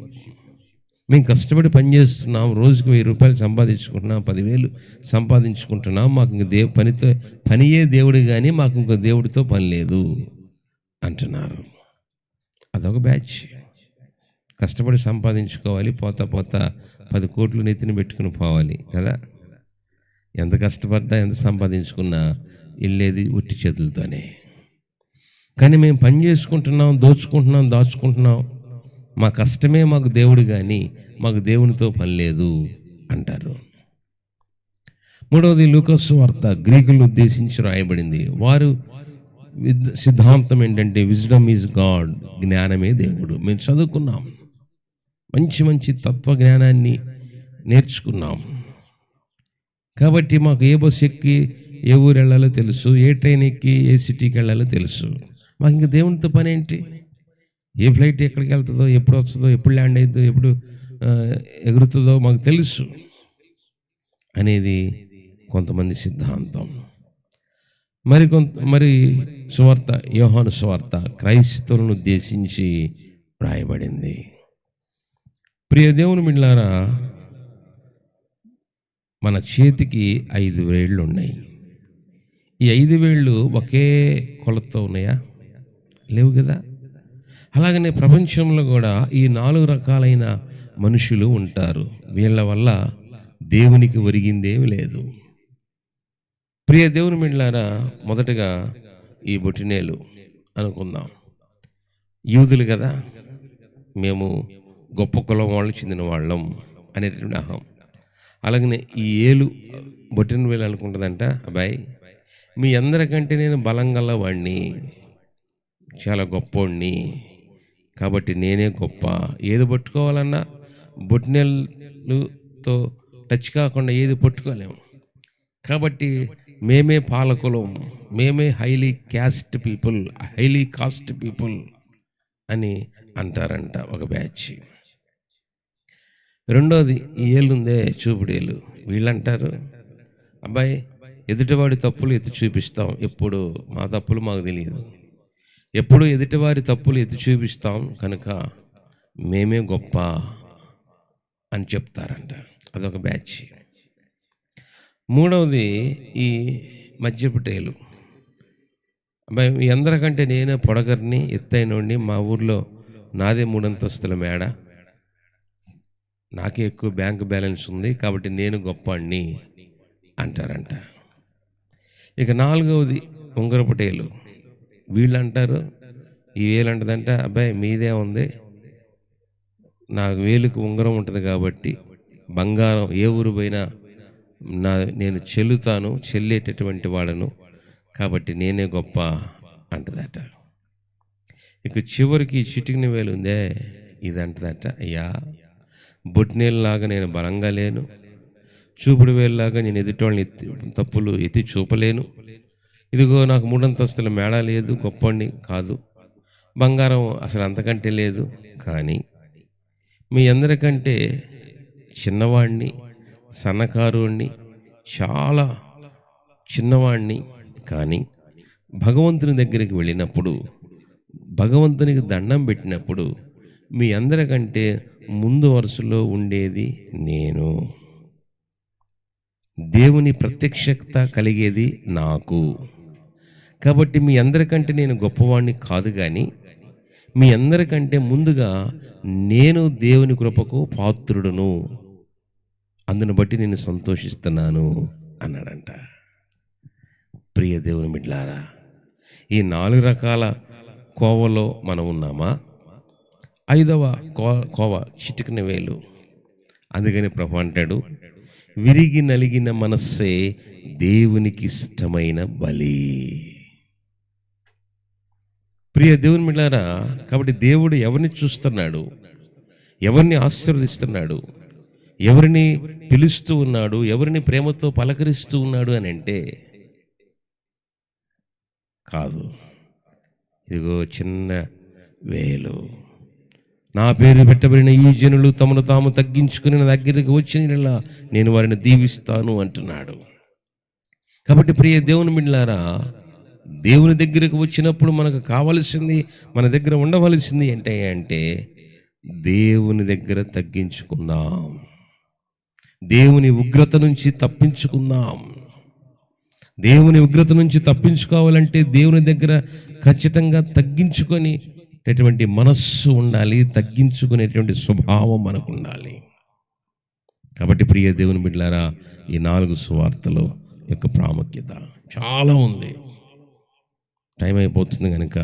మేము కష్టపడి పనిచేస్తున్నాం, రోజుకు 1000 రూపాయలు సంపాదించుకుంటున్నాం, 10,000 సంపాదించుకుంటున్నాం, మాకు ఇంక పనియే దేవుడు కానీ మాకు ఇంకో దేవుడితో పని లేదు అంటున్నారు. అదొక బ్యాచ్. కష్టపడి సంపాదించుకోవాలి, పోతా 10 కోట్లు నెత్తిని పెట్టుకుని పోవాలి కదా. ఎంత కష్టపడ్డా, ఎంత సంపాదించుకున్నా వెళ్ళేది ఉట్టి చేతులతోనే. కానీ మేము పని చేసుకుంటున్నాం, దాచుకుంటున్నాం, మా కష్టమే మాకు దేవుడు కానీ మాకు దేవునితో పని లేదు అంటారు. 3వది లూకా సువార్త గ్రీకులను ఉద్దేశించి రాయబడింది. వారు సిద్ధాంతం ఏంటంటే విజ్డమ్ ఈజ్ గాడ్, జ్ఞానమే దేవుడు. మేము చదువుకున్నాం, మంచి తత్వ జ్ఞానాన్ని నేర్చుకున్నాం, కాబట్టి మాకు ఏ బస్సు ఎక్కి ఏ ఊరు వెళ్ళాలో తెలుసు, ఏ ట్రైన్ ఎక్కి ఏ సిటీకి వెళ్ళాలో తెలుసు. మాకు ఇంక దేవునితో పని ఏంటి? ఏ ఫ్లైట్ ఎక్కడికి వెళ్తుందో, ఎప్పుడు వస్తుందో, ఎప్పుడు ల్యాండ్ అవుతుందో, ఎప్పుడు ఎగురుతుందో మాకు తెలుసు అనేది కొంతమంది సిద్ధాంతం. మరి సువార్త, యోహాను సువార్త క్రైస్తవులను ఉద్దేశించి రాయబడింది. ప్రియ దేవుని బిడ్డలారా, మన చేతికి 5 వేళ్ళు ఉన్నాయి. ఈ 5 వేళ్ళు ఒకే కొలతతో ఉన్నాయా? లేవు కదా. అలాగనే ప్రపంచంలో కూడా ఈ 4 రకాలైన మనుషులు ఉంటారు. వీళ్ళ వల్ల దేవునికి ఒరిగిందేమి లేదు. ప్రియ దేవుని బిడ్డలారా, మొదటగా ఈ బొటినేలు అనుకుందాం. యూదులు కదా, మేము గొప్ప కులం వాళ్ళు, చెందిన వాళ్ళం అనేటువంటి అహం. అలాగనే ఈ ఏలు బొటిన వేలు అనుకుంటుందంట, అబ్బాయి మీ అందరికంటే నేను బలం గలవాడిని, చాలా గొప్పోడిని, కాబట్టి నేనే గొప్ప. ఏది పట్టుకోవాలన్నా బొట్నెలతో టచ్ కాకుండా ఏది పట్టుకోలేము. కాబట్టి మేమే పాలకులం, మేమే హైలీ కాస్ట్ పీపుల్ అని అంటారంట ఒక బ్యాచ్. రెండోది ఈ ఏళ్ళుందే చూపుడేళ్ళు, వీళ్ళంటారు అబ్బాయి ఎదుటివాడి తప్పులు ఎత్తి చూపిస్తాం, ఎప్పుడు మా తప్పులు మాకు తెలియదు, ఎప్పుడు ఎదుటివారి తప్పులు ఎత్తి చూపిస్తాం కనుక మేమే గొప్ప అని చెప్తారంట. అదొక బ్యాచ్. మూడవది ఈ మధ్యపటేలు, అబ్బాయి మీ అందరికంటే నేనే పొడగర్ని, ఎత్తైనోడిని, మా ఊర్లో నాదే 3 అంతస్తుల మేడ, నాకే ఎక్కువ బ్యాంక్ బ్యాలెన్స్ ఉంది కాబట్టి నేను గొప్పవాణ్ణి అంటారంట. ఇక నాలుగవది ఉంగరపటేలు, వీళ్ళు అంటారు, ఈ వేలు అంటదంట అబ్బాయి మీదే ఉంది, నాకు వేలుకు ఉంగరం ఉంటుంది కాబట్టి బంగారం ఏ ఊరు పోయినా నేను చెల్లేటటువంటి వాడను కాబట్టి నేనే గొప్ప అంటదట. ఇక చివరికి చిటికిన వేలు ఉందే ఇది అంటదట, అయ్యా బొట్నేళ్ళలాగా నేను బలంగా లేను, చూపుడు వేలులాగా నేను ఎదుటోళ్ళని తప్పులు ఎత్తి చూపలేను, ఇదిగో నాకు 3 అంతస్తుల మేడ లేదు, గొప్పని కాదు, బంగారం అసలు అంతకంటే లేదు, కానీ మీ అందరికంటే చిన్నవాడిని, సన్నకారుణ్ణి, చాలా చిన్నవాడిని, కానీ భగవంతుని దగ్గరికి వెళ్ళినప్పుడు, భగవంతునికి దండం పెట్టినప్పుడు మీ అందరికంటే ముందు వరుసలో ఉండేది నేను, దేవుని ప్రత్యక్షత కలిగేది నాకు, కాబట్టి మీ అందరికంటే నేను గొప్పవాడిని కాదు, కానీ మీ అందరికంటే ముందుగా నేను దేవుని కృపకు పాత్రుడును, అందును బట్టి నేను సంతోషిస్తున్నాను అన్నాడంట. ప్రియ దేవుని బిడ్డలారా, ఈ 4 రకాల కోవలో మనం ఉన్నామా? 5వ కోవ చిటికిన వేలు. అందుకని ప్రభు అంటాడు, విరిగి నలిగిన మనస్సే దేవునికి ఇష్టమైన బలి. ప్రియ దేవుని బిడ్డలారా, కాబట్టి దేవుడు ఎవరిని చూస్తున్నాడు, ఎవరిని ఆశీర్వదిస్తున్నాడు, ఎవరిని పిలుస్తూ ఉన్నాడు, ఎవరిని ప్రేమతో పలకరిస్తూ ఉన్నాడు అని అంటే కాదు, ఇదిగో చిన్న వేలు, నా పేరు పెట్టబడిన ఈ జనులు తమను తాము తగ్గించుకుని నా దగ్గరికి వచ్చిన నేను వారిని దీవిస్తాను అంటున్నాడు. కాబట్టి ప్రియ దేవుని బిడ్డలారా, దేవుని దగ్గరకు వచ్చినప్పుడు మనకు కావలసింది, మన దగ్గర ఉండవలసింది అంటే దేవుని దగ్గర తగ్గించుకుందాం, దేవుని ఉగ్రత నుంచి తప్పించుకుందాం. దేవుని ఉగ్రత నుంచి తప్పించుకోవాలంటే దేవుని దగ్గర ఖచ్చితంగా తగ్గించుకునేటటువంటి మనస్సు ఉండాలి, తగ్గించుకునేటువంటి స్వభావం మనకు ఉండాలి. కాబట్టి ప్రియ దేవుని బిడ్డలారా, ఈ 4 సువార్తల యొక్క ప్రాముఖ్యత చాలా ఉంది. టైం అయిపోతుంది కనుక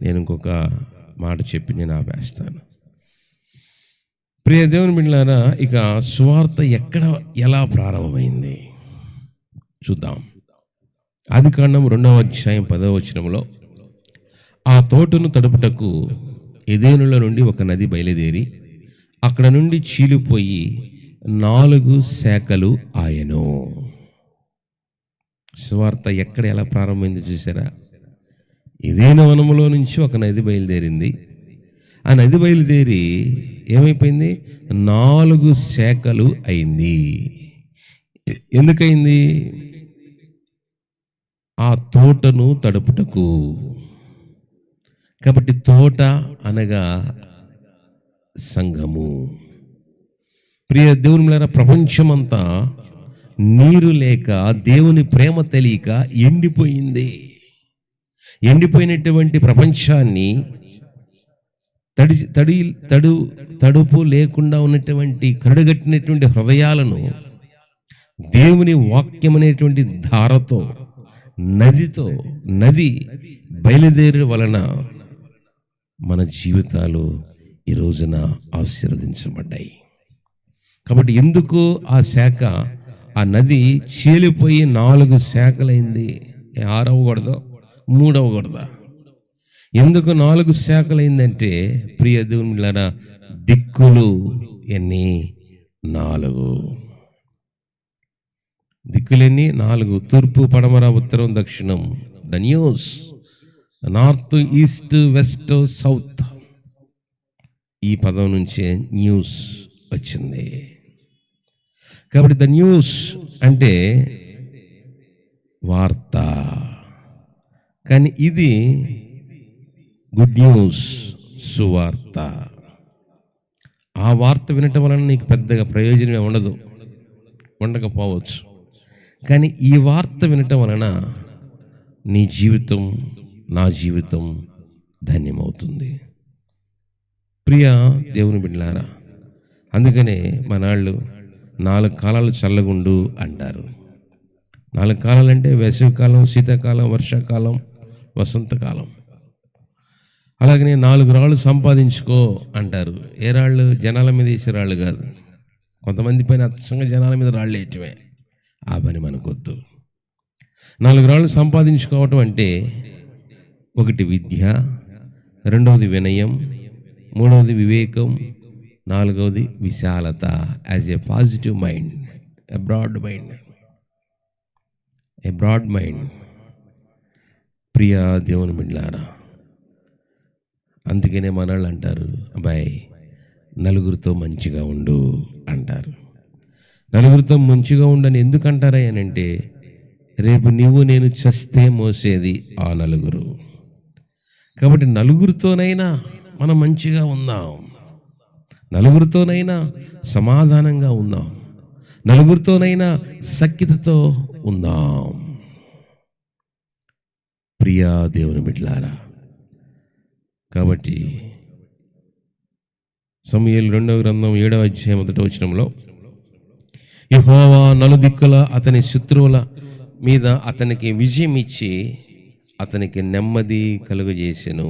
నేను ఇంకొక మాట చెప్పి నేను ఆపేస్తాను. ప్రియ దేవుని బిడ్డలారా, ఇక సువార్త ఎలా ప్రారంభమైంది చూద్దాం. ఆదికాండం 2వ అధ్యాయం 10వ వచనంలో, ఆ తోటను తడుపుటకు ఎదెనులో నుండి ఒక నది బయలుదేరి అక్కడ నుండి చీలిపోయి 4 శాఖలు ఆయను. సువార్త ఎలా ప్రారంభమైంది చూసారా? ఎదెను వనములో నుంచి ఒక నది బయలుదేరింది. ఆ నది బయలుదేరి ఏమైపోయింది? 4 శాఖలు అయింది. ఎందుకైంది? ఆ తోటను తడుపుటకు. కాబట్టి తోట అనగా సంఘము. ప్రియ దేవుని బిడ్డలారా, ప్రపంచమంతా నీరు లేక, దేవుని ప్రేమ తెలియక ఎండిపోయింది. ఎండిపోయినటువంటి ప్రపంచాన్ని తడుపు లేకుండా ఉన్నటువంటి కరుడుగట్టినటువంటి హృదయాలను దేవుని వాక్యం అనేటువంటి ధారతో, నది బయలుదేరి వలన మన జీవితాలు ఈ రోజున ఆశీర్వదించబడ్డాయి. కాబట్టి ఎందుకు ఆ నది చీలిపోయి 4 శాఖలైంది? 6 అవ్వకూడదు, 3 అవ్వకూడదా? ఎందుకు 4 శాఖలైందంటే, ప్రియ దేవునిలారా, దిక్కులు ఎన్ని? 4. దిక్కులెన్ని? 4. తూర్పు, పడమర, ఉత్తరం, దక్షిణం. The news. North, east, west, south. ఈ పదం నుంచే న్యూస్ వచ్చింది. కాబట్టి ద న్యూస్ అంటే వార్త. కానీ ఇది గుడ్ న్యూస్, సువార్త. ఆ వార్త వినటం వలన నీకు పెద్దగా ప్రయోజనమే ఉండకపోవచ్చు. కానీ ఈ వార్త వినటం వలన నీ జీవితం, నా జీవితం ధన్యమవుతుంది. ప్రియ దేవుని బిడ్డలారా, అందుకనే మనాళ్ళు 4 కాలాలు చల్లగుండు అంటారు. 4 కాలాలంటే వేసవికాలం, శీతాకాలం, వర్షాకాలం, వసంతకాలం. అలాగనే 4 రాళ్ళు సంపాదించుకో అంటారు. ఏ రాళ్ళు? జనాల మీద వేసే రాళ్ళు కాదు. కొంతమంది పైన అచ్చంగా జనాల మీద రాళ్ళు వేయటమే. ఆ పని మనకొద్దు. 4 రాళ్ళు సంపాదించుకోవటం అంటే 1 విద్య, 2వది వినయం, 3వది వివేకం, 4వది విశాలత. As a positive mind, a broad mind. ప్రియ దేవుని బిడ్డలారా, అందుకనే మనవాళ్ళు అంటారు, అబ్బాయి నలుగురితో మంచిగా ఉండు అంటారు. నలుగురితో మంచిగా ఉండని ఎందుకు అంటారా అని అంటే, రేపు నీవు నేను చస్తే మోసేది ఆ నలుగురు. కాబట్టి నలుగురితోనైనా మనం మంచిగా ఉందాం, నలుగురితోనైనా సమాధానంగా ఉందాం, నలుగురితోనైనా సఖ్యతతో ఉందాం. ప్రియా దేవుని బిడ్డలారా, కాబట్టి సమూయేలు 2వ గ్రంథం 7వ అధ్యాయం 1వ వచనంలో, యెహోవా నలుదిక్కుల అతని శత్రువుల మీద అతనికి విజయం ఇచ్చి అతనికి నెమ్మది కలుగజేసెను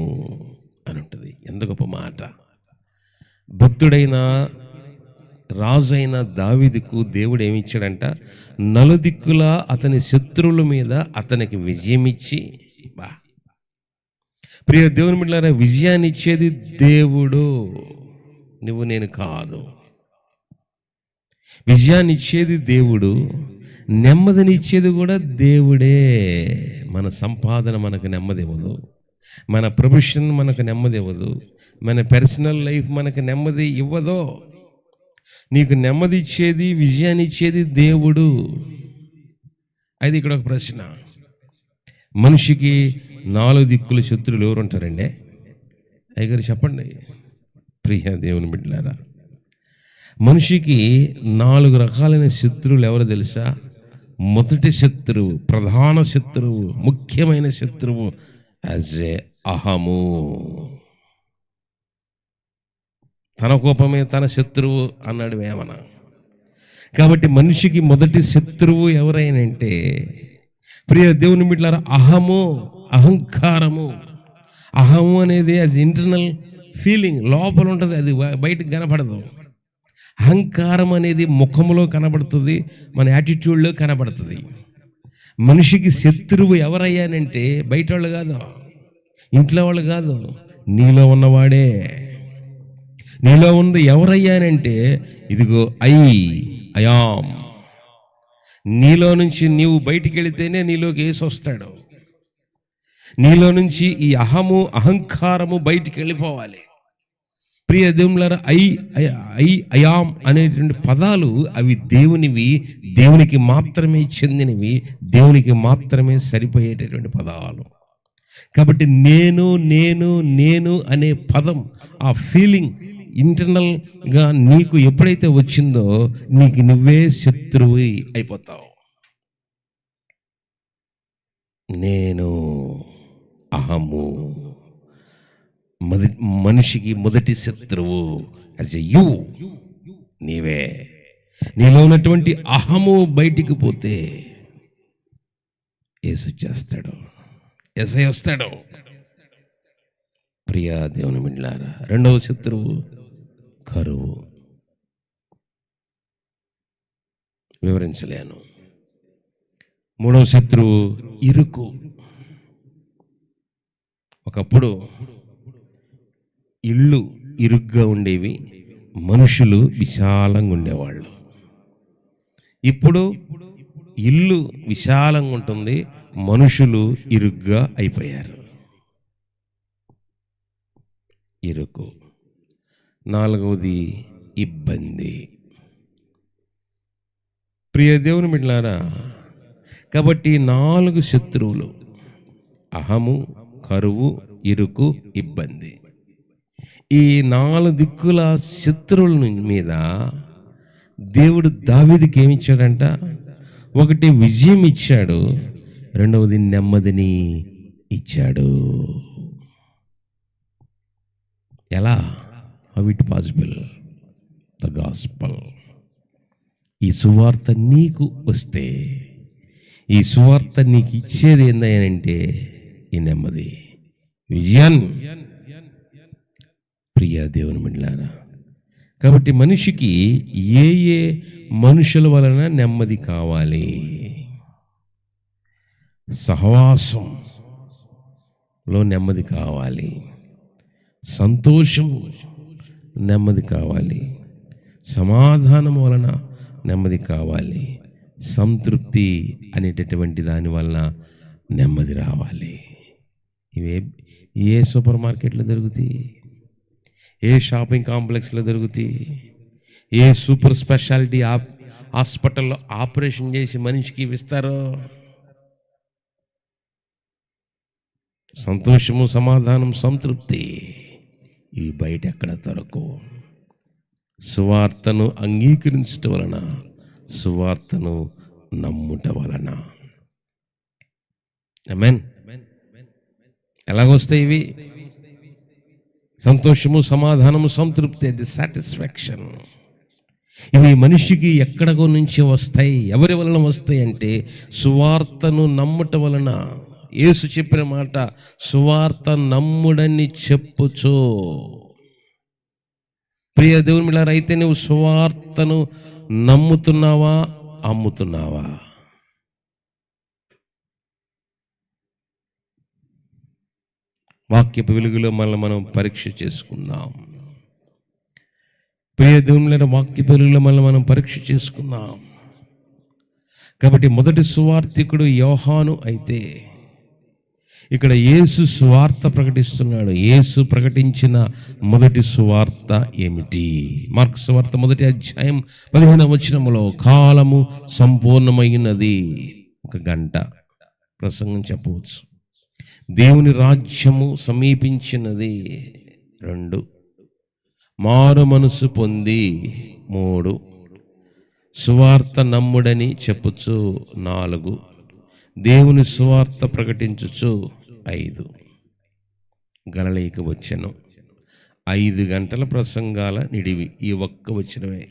అని ఉంటుంది. ఎంత గొప్ప మాట! భక్తుడైన రాజైన దావీదుకు దేవుడు ఏమిచ్చాడంట? నలుదిక్కుల అతని శత్రువుల మీద అతనికి విజయం ఇచ్చి. ప్రియ దేవుని బిడ్డలారా, విజయాన్ని ఇచ్చేది దేవుడు, నువ్వు నేను కాదు. విజయాన్ని ఇచ్చేది దేవుడు, నెమ్మదిని ఇచ్చేది కూడా దేవుడే. మన సంపాదన మనకు నెమ్మది ఇవ్వదు, మన ప్రొఫెషన్ మనకు నెమ్మది ఇవ్వదు, మన పర్సనల్ లైఫ్ మనకు నెమ్మది ఇవ్వదు. నీకు నెమ్మది ఇచ్చేది, విజయాన్ని ఇచ్చేది దేవుడు. అయితే ఇక్కడ ఒక ప్రశ్న, మనిషికి 4 దిక్కుల శత్రువులు ఎవరు ఉంటారండి? అయ్యగారు చెప్పండి. ప్రియ దేవుని బిడ్డలారా, మనిషికి 4 రకాలైన శత్రువులు ఎవరు తెలుసా? మొదటి శత్రువు, ప్రధాన శత్రువు, ముఖ్యమైన శత్రువు యాజ్ ఏ అహము. తన కోపమే తన శత్రువు అన్నాడు వేమన. కాబట్టి మనిషికి మొదటి శత్రువు ఎవరైనంటే, ప్రియ దేవుని బిడ్డలారా, అహము, అహంకారము. అహము అనేది యాజ్ ఇంటర్నల్ ఫీలింగ్, లోపల ఉంటుంది, అది బయటకు కనపడదు. అహంకారం అనేది ముఖంలో కనబడుతుంది, మన యాటిట్యూడ్లో కనబడుతుంది. మనిషికి శత్రువు ఎవరయ్యానంటే బయట వాళ్ళు కాదు, ఇంట్లో వాళ్ళు కాదు, నీలో ఉన్నవాడే. నీలో ఉంది ఎవరయ్యానంటే, ఇదిగో అయాం. నీలో నుంచి నీవు బయటికి వెళితేనే నీలోకి యేసు వస్తాడు. నీలో నుంచి ఈ అహము, అహంకారము బయటికి వెళ్ళిపోవాలి. ప్రియ దేవులారా, అయాం అనేటువంటి పదాలు అవి దేవునివి, దేవునికి మాత్రమే చెందినవి, దేవునికి మాత్రమే సరిపోయేటటువంటి పదాలు. కాబట్టి నేను నేను నేను అనే పదం, ఆ ఫీలింగ్ ఇంటర్నల్గా నీకు ఎప్పుడైతే వచ్చిందో నీకు నువ్వే శత్రువు అయిపోతావు. నేను, అహము మనిషికి మొదటి శత్రువు. యాజ్ ఎ యు, నీవే. నీలో ఉన్నటువంటి అహము బయటికి పోతే యేసు చేస్తాడు, యేసయ్య వస్తాడు. ప్రియా దేవుని బిడ్డలారా, 2వ శత్రువు కరువు. వివరించలేను. 3వ శత్రువు ఇరుకు. ఒకప్పుడు ఇళ్ళు ఇరుగ్గా ఉండేవి, మనుషులు విశాలంగా ఉండేవాళ్ళు. ఇప్పుడు ఇల్లు విశాలంగా ఉంటుంది, మనుషులు ఇరుగ్గా అయిపోయారు. ఇరుకు. నాలుగవది ఇబ్బంది. ప్రియ దేవుని బిడ్డలారా, కాబట్టి 4 శత్రువులు: అహము, కరువు, ఇరుకు, ఇబ్బంది. ఈ 4 దిక్కుల శత్రువుల మీద దేవుడు దావీదుకి ఏమిచ్చాడంట? ఒకటి విజయం ఇచ్చాడు, రెండవది నెమ్మదిని ఇచ్చాడు. ఎలా? How it possible? The gospel. ఈ సువార్త నీకు వస్తే, ఈ సువార్త నీకు ఇచ్చేది ఏంటంటే ఈ నెమ్మది, విజయాన్ని. ప్రియ దేవుని బిడ్డలారా, కాబట్టి మనిషికి ఏ ఏ మనుషుల వలన నెమ్మది కావాలి? సహవాసంలో నెమ్మది కావాలి, సంతోషం నెమ్మది కావాలి, సమాధానం వలన నెమ్మది కావాలి, సంతృప్తి అనేటటువంటి దాని వలన నెమ్మది రావాలి. ఇవే ఏ సూపర్ మార్కెట్లో దొరుకుతాయి? ఏ షాపింగ్ కాంప్లెక్స్లో దొరుకుతాయి? ఏ సూపర్ స్పెషాలిటీ హాస్పిటల్లో ఆపరేషన్ చేసి మనిషికి ఇస్తారో? సంతోషము, సమాధానం, సంతృప్తి ఇవి బయట ఎక్కడ దొరకవు. సువార్తను అంగీకరించటం వలన, సువార్తను నమ్ముట వలన. ఆమేన్. ఎలాగొస్తాయి ఇవి? సంతోషము, సమాధానము, సంతృప్తి, ది సాటిస్ఫాక్షన్. ఇవి మనిషికి ఎక్కడికో నుంచి వస్తాయి. ఎవరి వలన వస్తాయి అంటే సువార్తను నమ్ముట వలన. యేసు చెప్పిన మాట, సువార్త నమ్ముడని చెప్పుచు. ప్రియ దేవుని బిడ్డలారా, అయితే నువ్వు సువార్తను నమ్ముతున్నావా, అమ్ముతున్నావా? వాక్యపు వెలుగులో మనం పరీక్ష చేసుకుందాం. ప్రియ దేవుని బిడ్డలారా, వాక్యపు వెలుగులో మనం పరీక్ష చేసుకుందాం. కాబట్టి మొదటి సువార్తికుడు యోహాను అయితే, ఇక్కడ యేసు సువార్త ప్రకటిస్తున్నాడు. యేసు ప్రకటించిన మొదటి సువార్త ఏమిటి? మార్కు సువార్త 1వ అధ్యాయం 15వ వచనములో, కాలము సంపూర్ణమైనది. 1 గంట ప్రసంగం చెప్పవచ్చు. దేవుని రాజ్యము సమీపించినది. 2 మారు మనసు పొంది. 3 సువార్త నమ్ముడని చెప్పుచు. 4 దేవుని సువార్త ప్రకటించుచు. 5 గలిలయకు వచ్చెను. 5 గంటల ప్రసంగాల నిడివి ఈ ఒక్క వచనమే.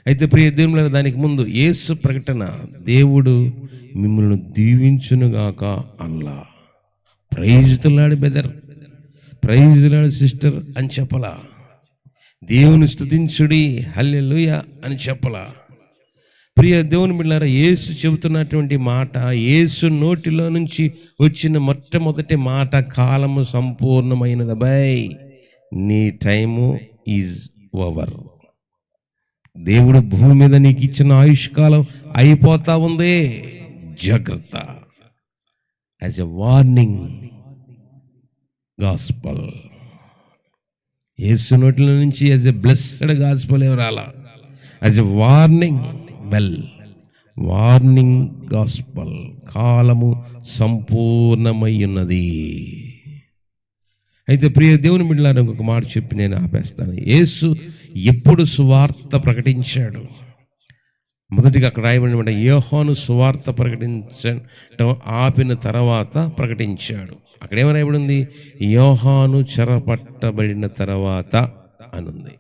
అయితే ప్రియ దేవుని, దానికి ముందు యేసు ప్రకటన, దేవుడు మిమ్మల్ని దీవించునుగాక అల్లా. Praise the lord brother, praise the lord sister అని చెప్పలా. దేవుని స్తుతించుడి, హల్లెలూయా అని చెప్పలా. ప్రియ దేవుని బిడ్డలారా, యేసు చెబుతున్నటువంటి మాట, యేసు నోటిలో నుంచి వచ్చిన మొట్టమొదటి మాట, కాలము సంపూర్ణమైనది. అబ్బాయి, నీ టైము ఈజ్ ఓవర్. దేవుడు భూమి మీద నీకు ఇచ్చిన ఆయుష్కాలం అయిపోతా ఉంది. జాగ్రత్త. As a warning gospel. Yesu నోటిలో నుంచి యాజ్ ఎ బ్లెస్డ్ గాస్పల్ ఎవరాలా? As a warning bell, warning gospel. కాలము సంపూర్ణమై ఉన్నది. అయితే ప్రియ దేవుని బిడ్డలారా, ఇంకొక మాట చెప్పి నేను ఆపేస్తాను. యేసు ఎప్పుడు సువార్త ప్రకటించాడు? మొదటిగా అక్కడ రాయబడిన యోహాను సువార్త ప్రకటించడం ఆపిన తర్వాత ప్రకటించాడు. అక్కడ ఏమని రాయబడింది? యోహాను చెరపట్టబడిన తర్వాత అనుంది.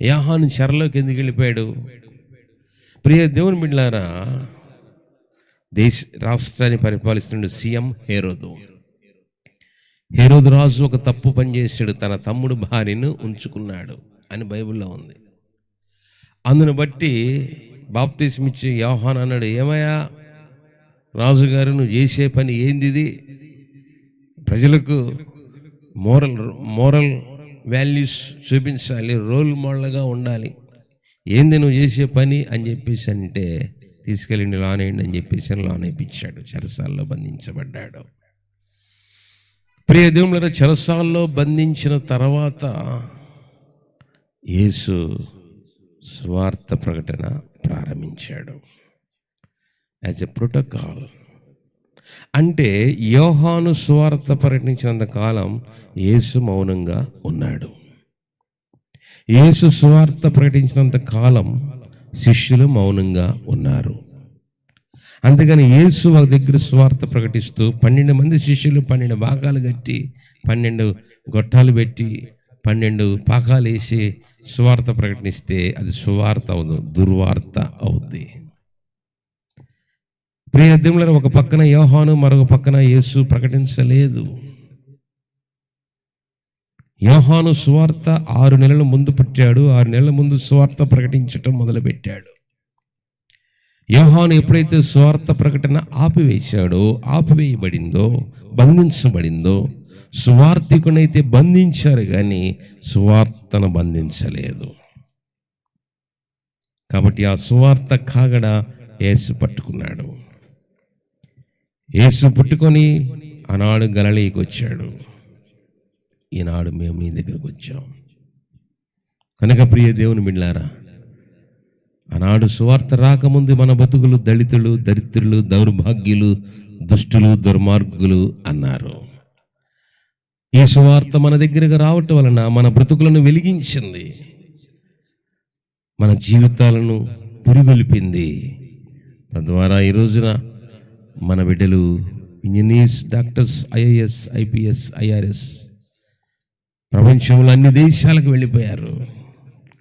యోహాను చెరలోకి ఎందుకు వెళ్ళిపోయాడు? ప్రియ దేవుని బిడ్డలారా, రాష్ట్రాన్ని పరిపాలిస్తున్న సీఎం హేరోదు. హేరోదు రాజు ఒక తప్పు పని చేశాడు, తన తమ్ముడు భార్యను ఉంచుకున్నాడు అని బైబిల్లో ఉంది. అందును బట్టి బాప్తిస్మ ఇచ్చి యోహాను అన్నాడు, ఏమయ్యా రాజుగారు, నువ్వు చేసే పని ఏంది? ఇది ప్రజలకు మోరల్ వాల్యూస్ చూపించాలి, రోల్ మోడల్గా ఉండాలి. ఏంది నువ్వు చేసే పని అని చెప్పేసి అంటే తీసుకెళ్ళి లోనేయండి అని చెప్పేసి లోనేపించాడు. చెరసాల్లో బంధించబడ్డాడు. ప్రియ దేవుళ్ళ చెరసాల్లో బంధించిన తర్వాత యేసు స్వార్థ ప్రకటన ప్రారంభించాడు. As a protocol. అంటే యోహాను స్వార్థ ప్రకటించినంత కాలం యేసు మౌనంగా ఉన్నాడు. యేసు స్వార్థ ప్రకటించినంత కాలం శిష్యులు మౌనంగా ఉన్నారు. అంతేగాని యేసు ఒక దగ్గర స్వార్థ ప్రకటిస్తూ 12 మంది శిష్యులు 12 భాగాలు కట్టి 12 గొట్టాలు పెట్టి 12 పాకాలు వేసి స్వార్థ ప్రకటిస్తే అది సువార్త అవదు, దుర్వార్త అవుద్ది. ప్రియ దేవుళ్ళ ఒక పక్కన యోహాను, మరొక పక్కన యేసు ప్రకటించలేదు. యోహాను సువార్త 6 నెలల ముందు పుట్టాడు. 6 నెలల ముందు సువార్త ప్రకటించటం మొదలుపెట్టాడు. యోహాను ఎప్పుడైతే సువార్త ప్రకటన ఆపివేయబడిందో, బంధించబడిందో, సువార్థికునైతే బంధించారు కానీ సువార్తను బంధించలేదు. కాబట్టి ఆ సువార్త కాగడ యేసు పట్టుకున్నాడు. యేసు పుట్టుకొని ఆనాడు గలిలయకి వచ్చాడు. ఈనాడు మేము మీ దగ్గరకు వచ్చాం. కనుక ప్రియ దేవుని బిడ్డలారా, ఆనాడు సువార్త రాకముందు మన బతుకులు దళితులు, దరిద్రులు, దౌర్భాగ్యులు, దుష్టులు, దుర్మార్గులు అన్నారు. ఈ సువార్త మన దగ్గరకు రావటం వలన మన బ్రతుకులను వెలిగించింది, మన జీవితాలను పురిగొల్పింది. తద్వారా ఈ రోజున మన బిడ్డలు engineers, doctors, IAS, IPS, IRS ప్రపంచంలో అన్ని దేశాలకు వెళ్ళిపోయారు.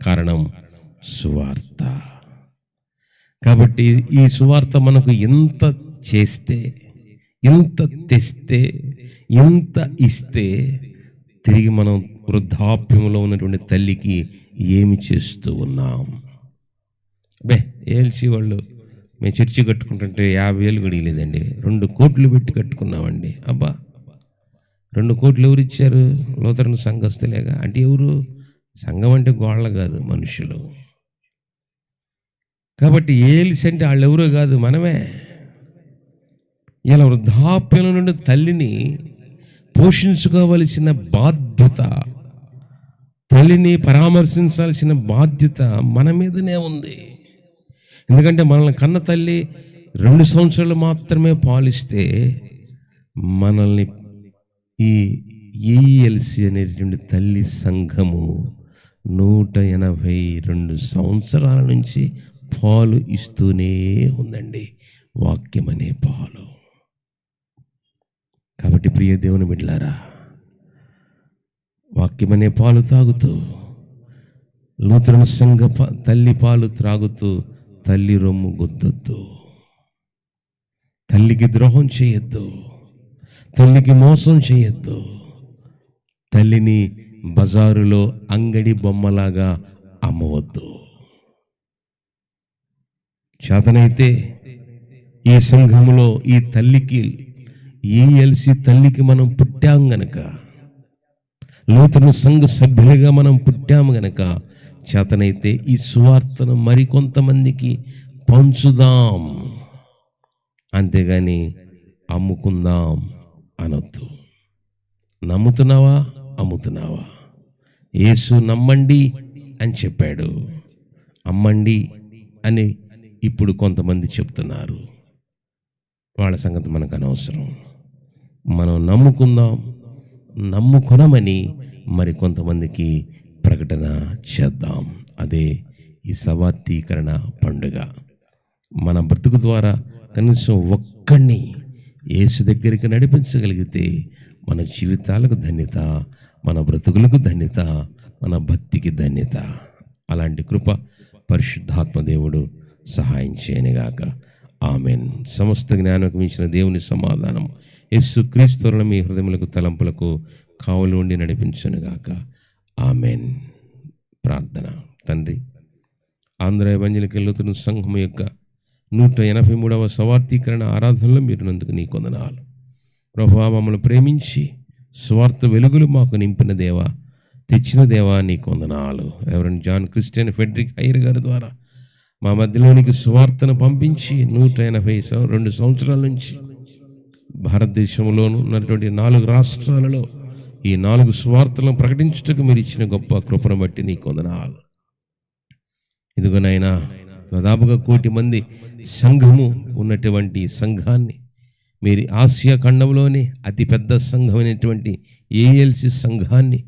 కారణం సువార్త. కాబట్టి ఈ సువార్త మనకు ఎంత చేస్తే, ఎంత తెస్తే, ఎంత ఇస్తే తిరిగి మనం వృద్ధాప్యంలో ఉన్నటువంటి తల్లికి ఏమి చేస్తూ ఉన్నాం? ఏల్సి వాళ్ళు మేము చర్చి కట్టుకుంటుంటే 50,000 గడియలేదండి, 2 కోట్లు పెట్టి కట్టుకున్నామండి. అబ్బా, 2 కోట్లు ఎవరు ఇచ్చారు? లూథరన్ సంఘస్థులేగా. అంటే ఎవరు? సంఘం అంటే గోళ్ళ కాదు, మనుషులు. కాబట్టి ఏలిసి అంటే వాళ్ళు ఎవరో కాదు, మనమే. ఇలా వృద్ధాప్యంలో నుండి తల్లిని పోషించుకోవలసిన బాధ్యత, తల్లిని పరామర్శించాల్సిన బాధ్యత మన మీదనే ఉంది. ఎందుకంటే మనల్ని కన్న తల్లి 2 సంవత్సరాలు మాత్రమే పాలిస్తే మనల్ని ఈ ఏఎల్సి అనేటువంటి తల్లి సంఘము 182 సంవత్సరాల నుంచి పాలు ఇస్తూనే ఉందండి, వాక్యం అనే పాలు. కాబట్టి ప్రియ దేవుని బిడ్డలారా, వాక్యం అనే పాలు తాగుతూ, లూథరన్ సంఘ తల్లి పాలు త్రాగుతూ తల్లి రొమ్ము గుద్దొద్దు, తల్లికి ద్రోహం చేయొద్దు, తల్లికి మోసం చేయొద్దు, తల్లిని బజారులో అంగడి బొమ్మలాగా అమ్మవద్దు. చేతనైతే ఈ సంఘములో ఈ తల్లికి, ఏఎల్సి తల్లికి మనం పుట్టాం గనక, లూథరన్ సంఘ సభ్యులుగా మనం పుట్టాము గనక, చేతనైతే ఈ సువార్తను మరికొంతమందికి పంచుదాం, అంతేగాని అమ్ముకుందాం అనొద్దు. నమ్ముతున్నావా? అమ్ముతున్నావా? యేసు నమ్మండి అని చెప్పాడు, అమ్మండి అని ఇప్పుడు కొంతమంది చెప్తున్నారు. వాళ్ళ సంగతి మనకు అనవసరం. మనం నమ్ముకుందాం, నమ్ముకొనమని మరి కొంతమందికి ప్రకటన చేద్దాం. అదే ఈ సవార్థీకరణ పండుగ. మన బ్రతుకు ద్వారా కనీసం ఒక్కడిని యేసు దగ్గరికి నడిపించగలిగితే మన జీవితాలకు ధన్యత, మన బ్రతుకులకు ధన్యత, మన భక్తికి ధన్యత. అలాంటి కృప పరిశుద్ధాత్మ దేవుడు సహాయం చేయనిగాక. ఆమెన్. సమస్త జ్ఞానకు మించిన దేవుని సమాధానం యేసు క్రీస్తువుల మీ హృదయములకు తలంపులకు కావలి ఉండి నడిపించునుగాక. ఆమెన్. ప్రార్థన. తండ్రి, ఆంధ్ర ఎవెంజలికల్ లూథరన్ సంఘం యొక్క 183వ స్వార్థీకరణ ఆరాధనలో మీరు నందుకు నీ కొందనాలు. ప్రభువా, మమ్మల్ని ప్రేమించి స్వార్థ వెలుగులు మాకు నింపిన దేవా, తెచ్చిన దేవా నీకు వందనాలు. Reverend John Christian Frederick Heyer గారి ద్వారా మా మధ్యలోనికి సువార్తను పంపించి 182 సంవత్సరాల నుంచి భారతదేశంలోనూ ఉన్నటువంటి 4 రాష్ట్రాలలో ఈ 4 సువార్తలను ప్రకటించుటకు మీరు ఇచ్చిన గొప్ప కృపను బట్టి నీకు వందనాలు. ఇదిగోనైనా దాదాపుగా 1 కోటి మంది సంఘము ఉన్నటువంటి సంఘాన్ని, మీరు ఆసియా ఖండంలోనే అతిపెద్ద సంఘమైనటువంటి ఏఎల్సి సంఘాన్ని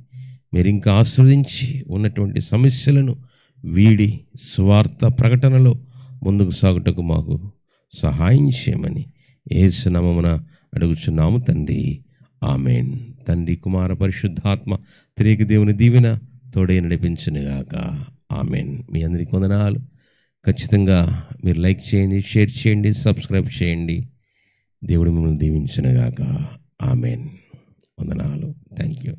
మీరు ఇంకా ఆస్వాదించి ఉన్నటువంటి సమస్యలను వీడి స్వార్థ ప్రకటనలో ముందుకు సాగుటకు మాకు సహాయం చేయమని యేసు నామమున అడుగుచున్నాము తండ్రి. ఆమెన్. తండ్రి, కుమార, పరిశుద్ధాత్మ త్రియేక దేవుని దీవెన తోడే నడిపించునుగాక. ఆమెన్. మీ అందరికీ వందనాలు. ఖచ్చితంగా మీరు లైక్ చేయండి, షేర్ చేయండి, సబ్స్క్రైబ్ చేయండి. దేవుడు మిమ్మల్ని దీవించునుగాక. ఆమెన్. వందనాలు. Thank you.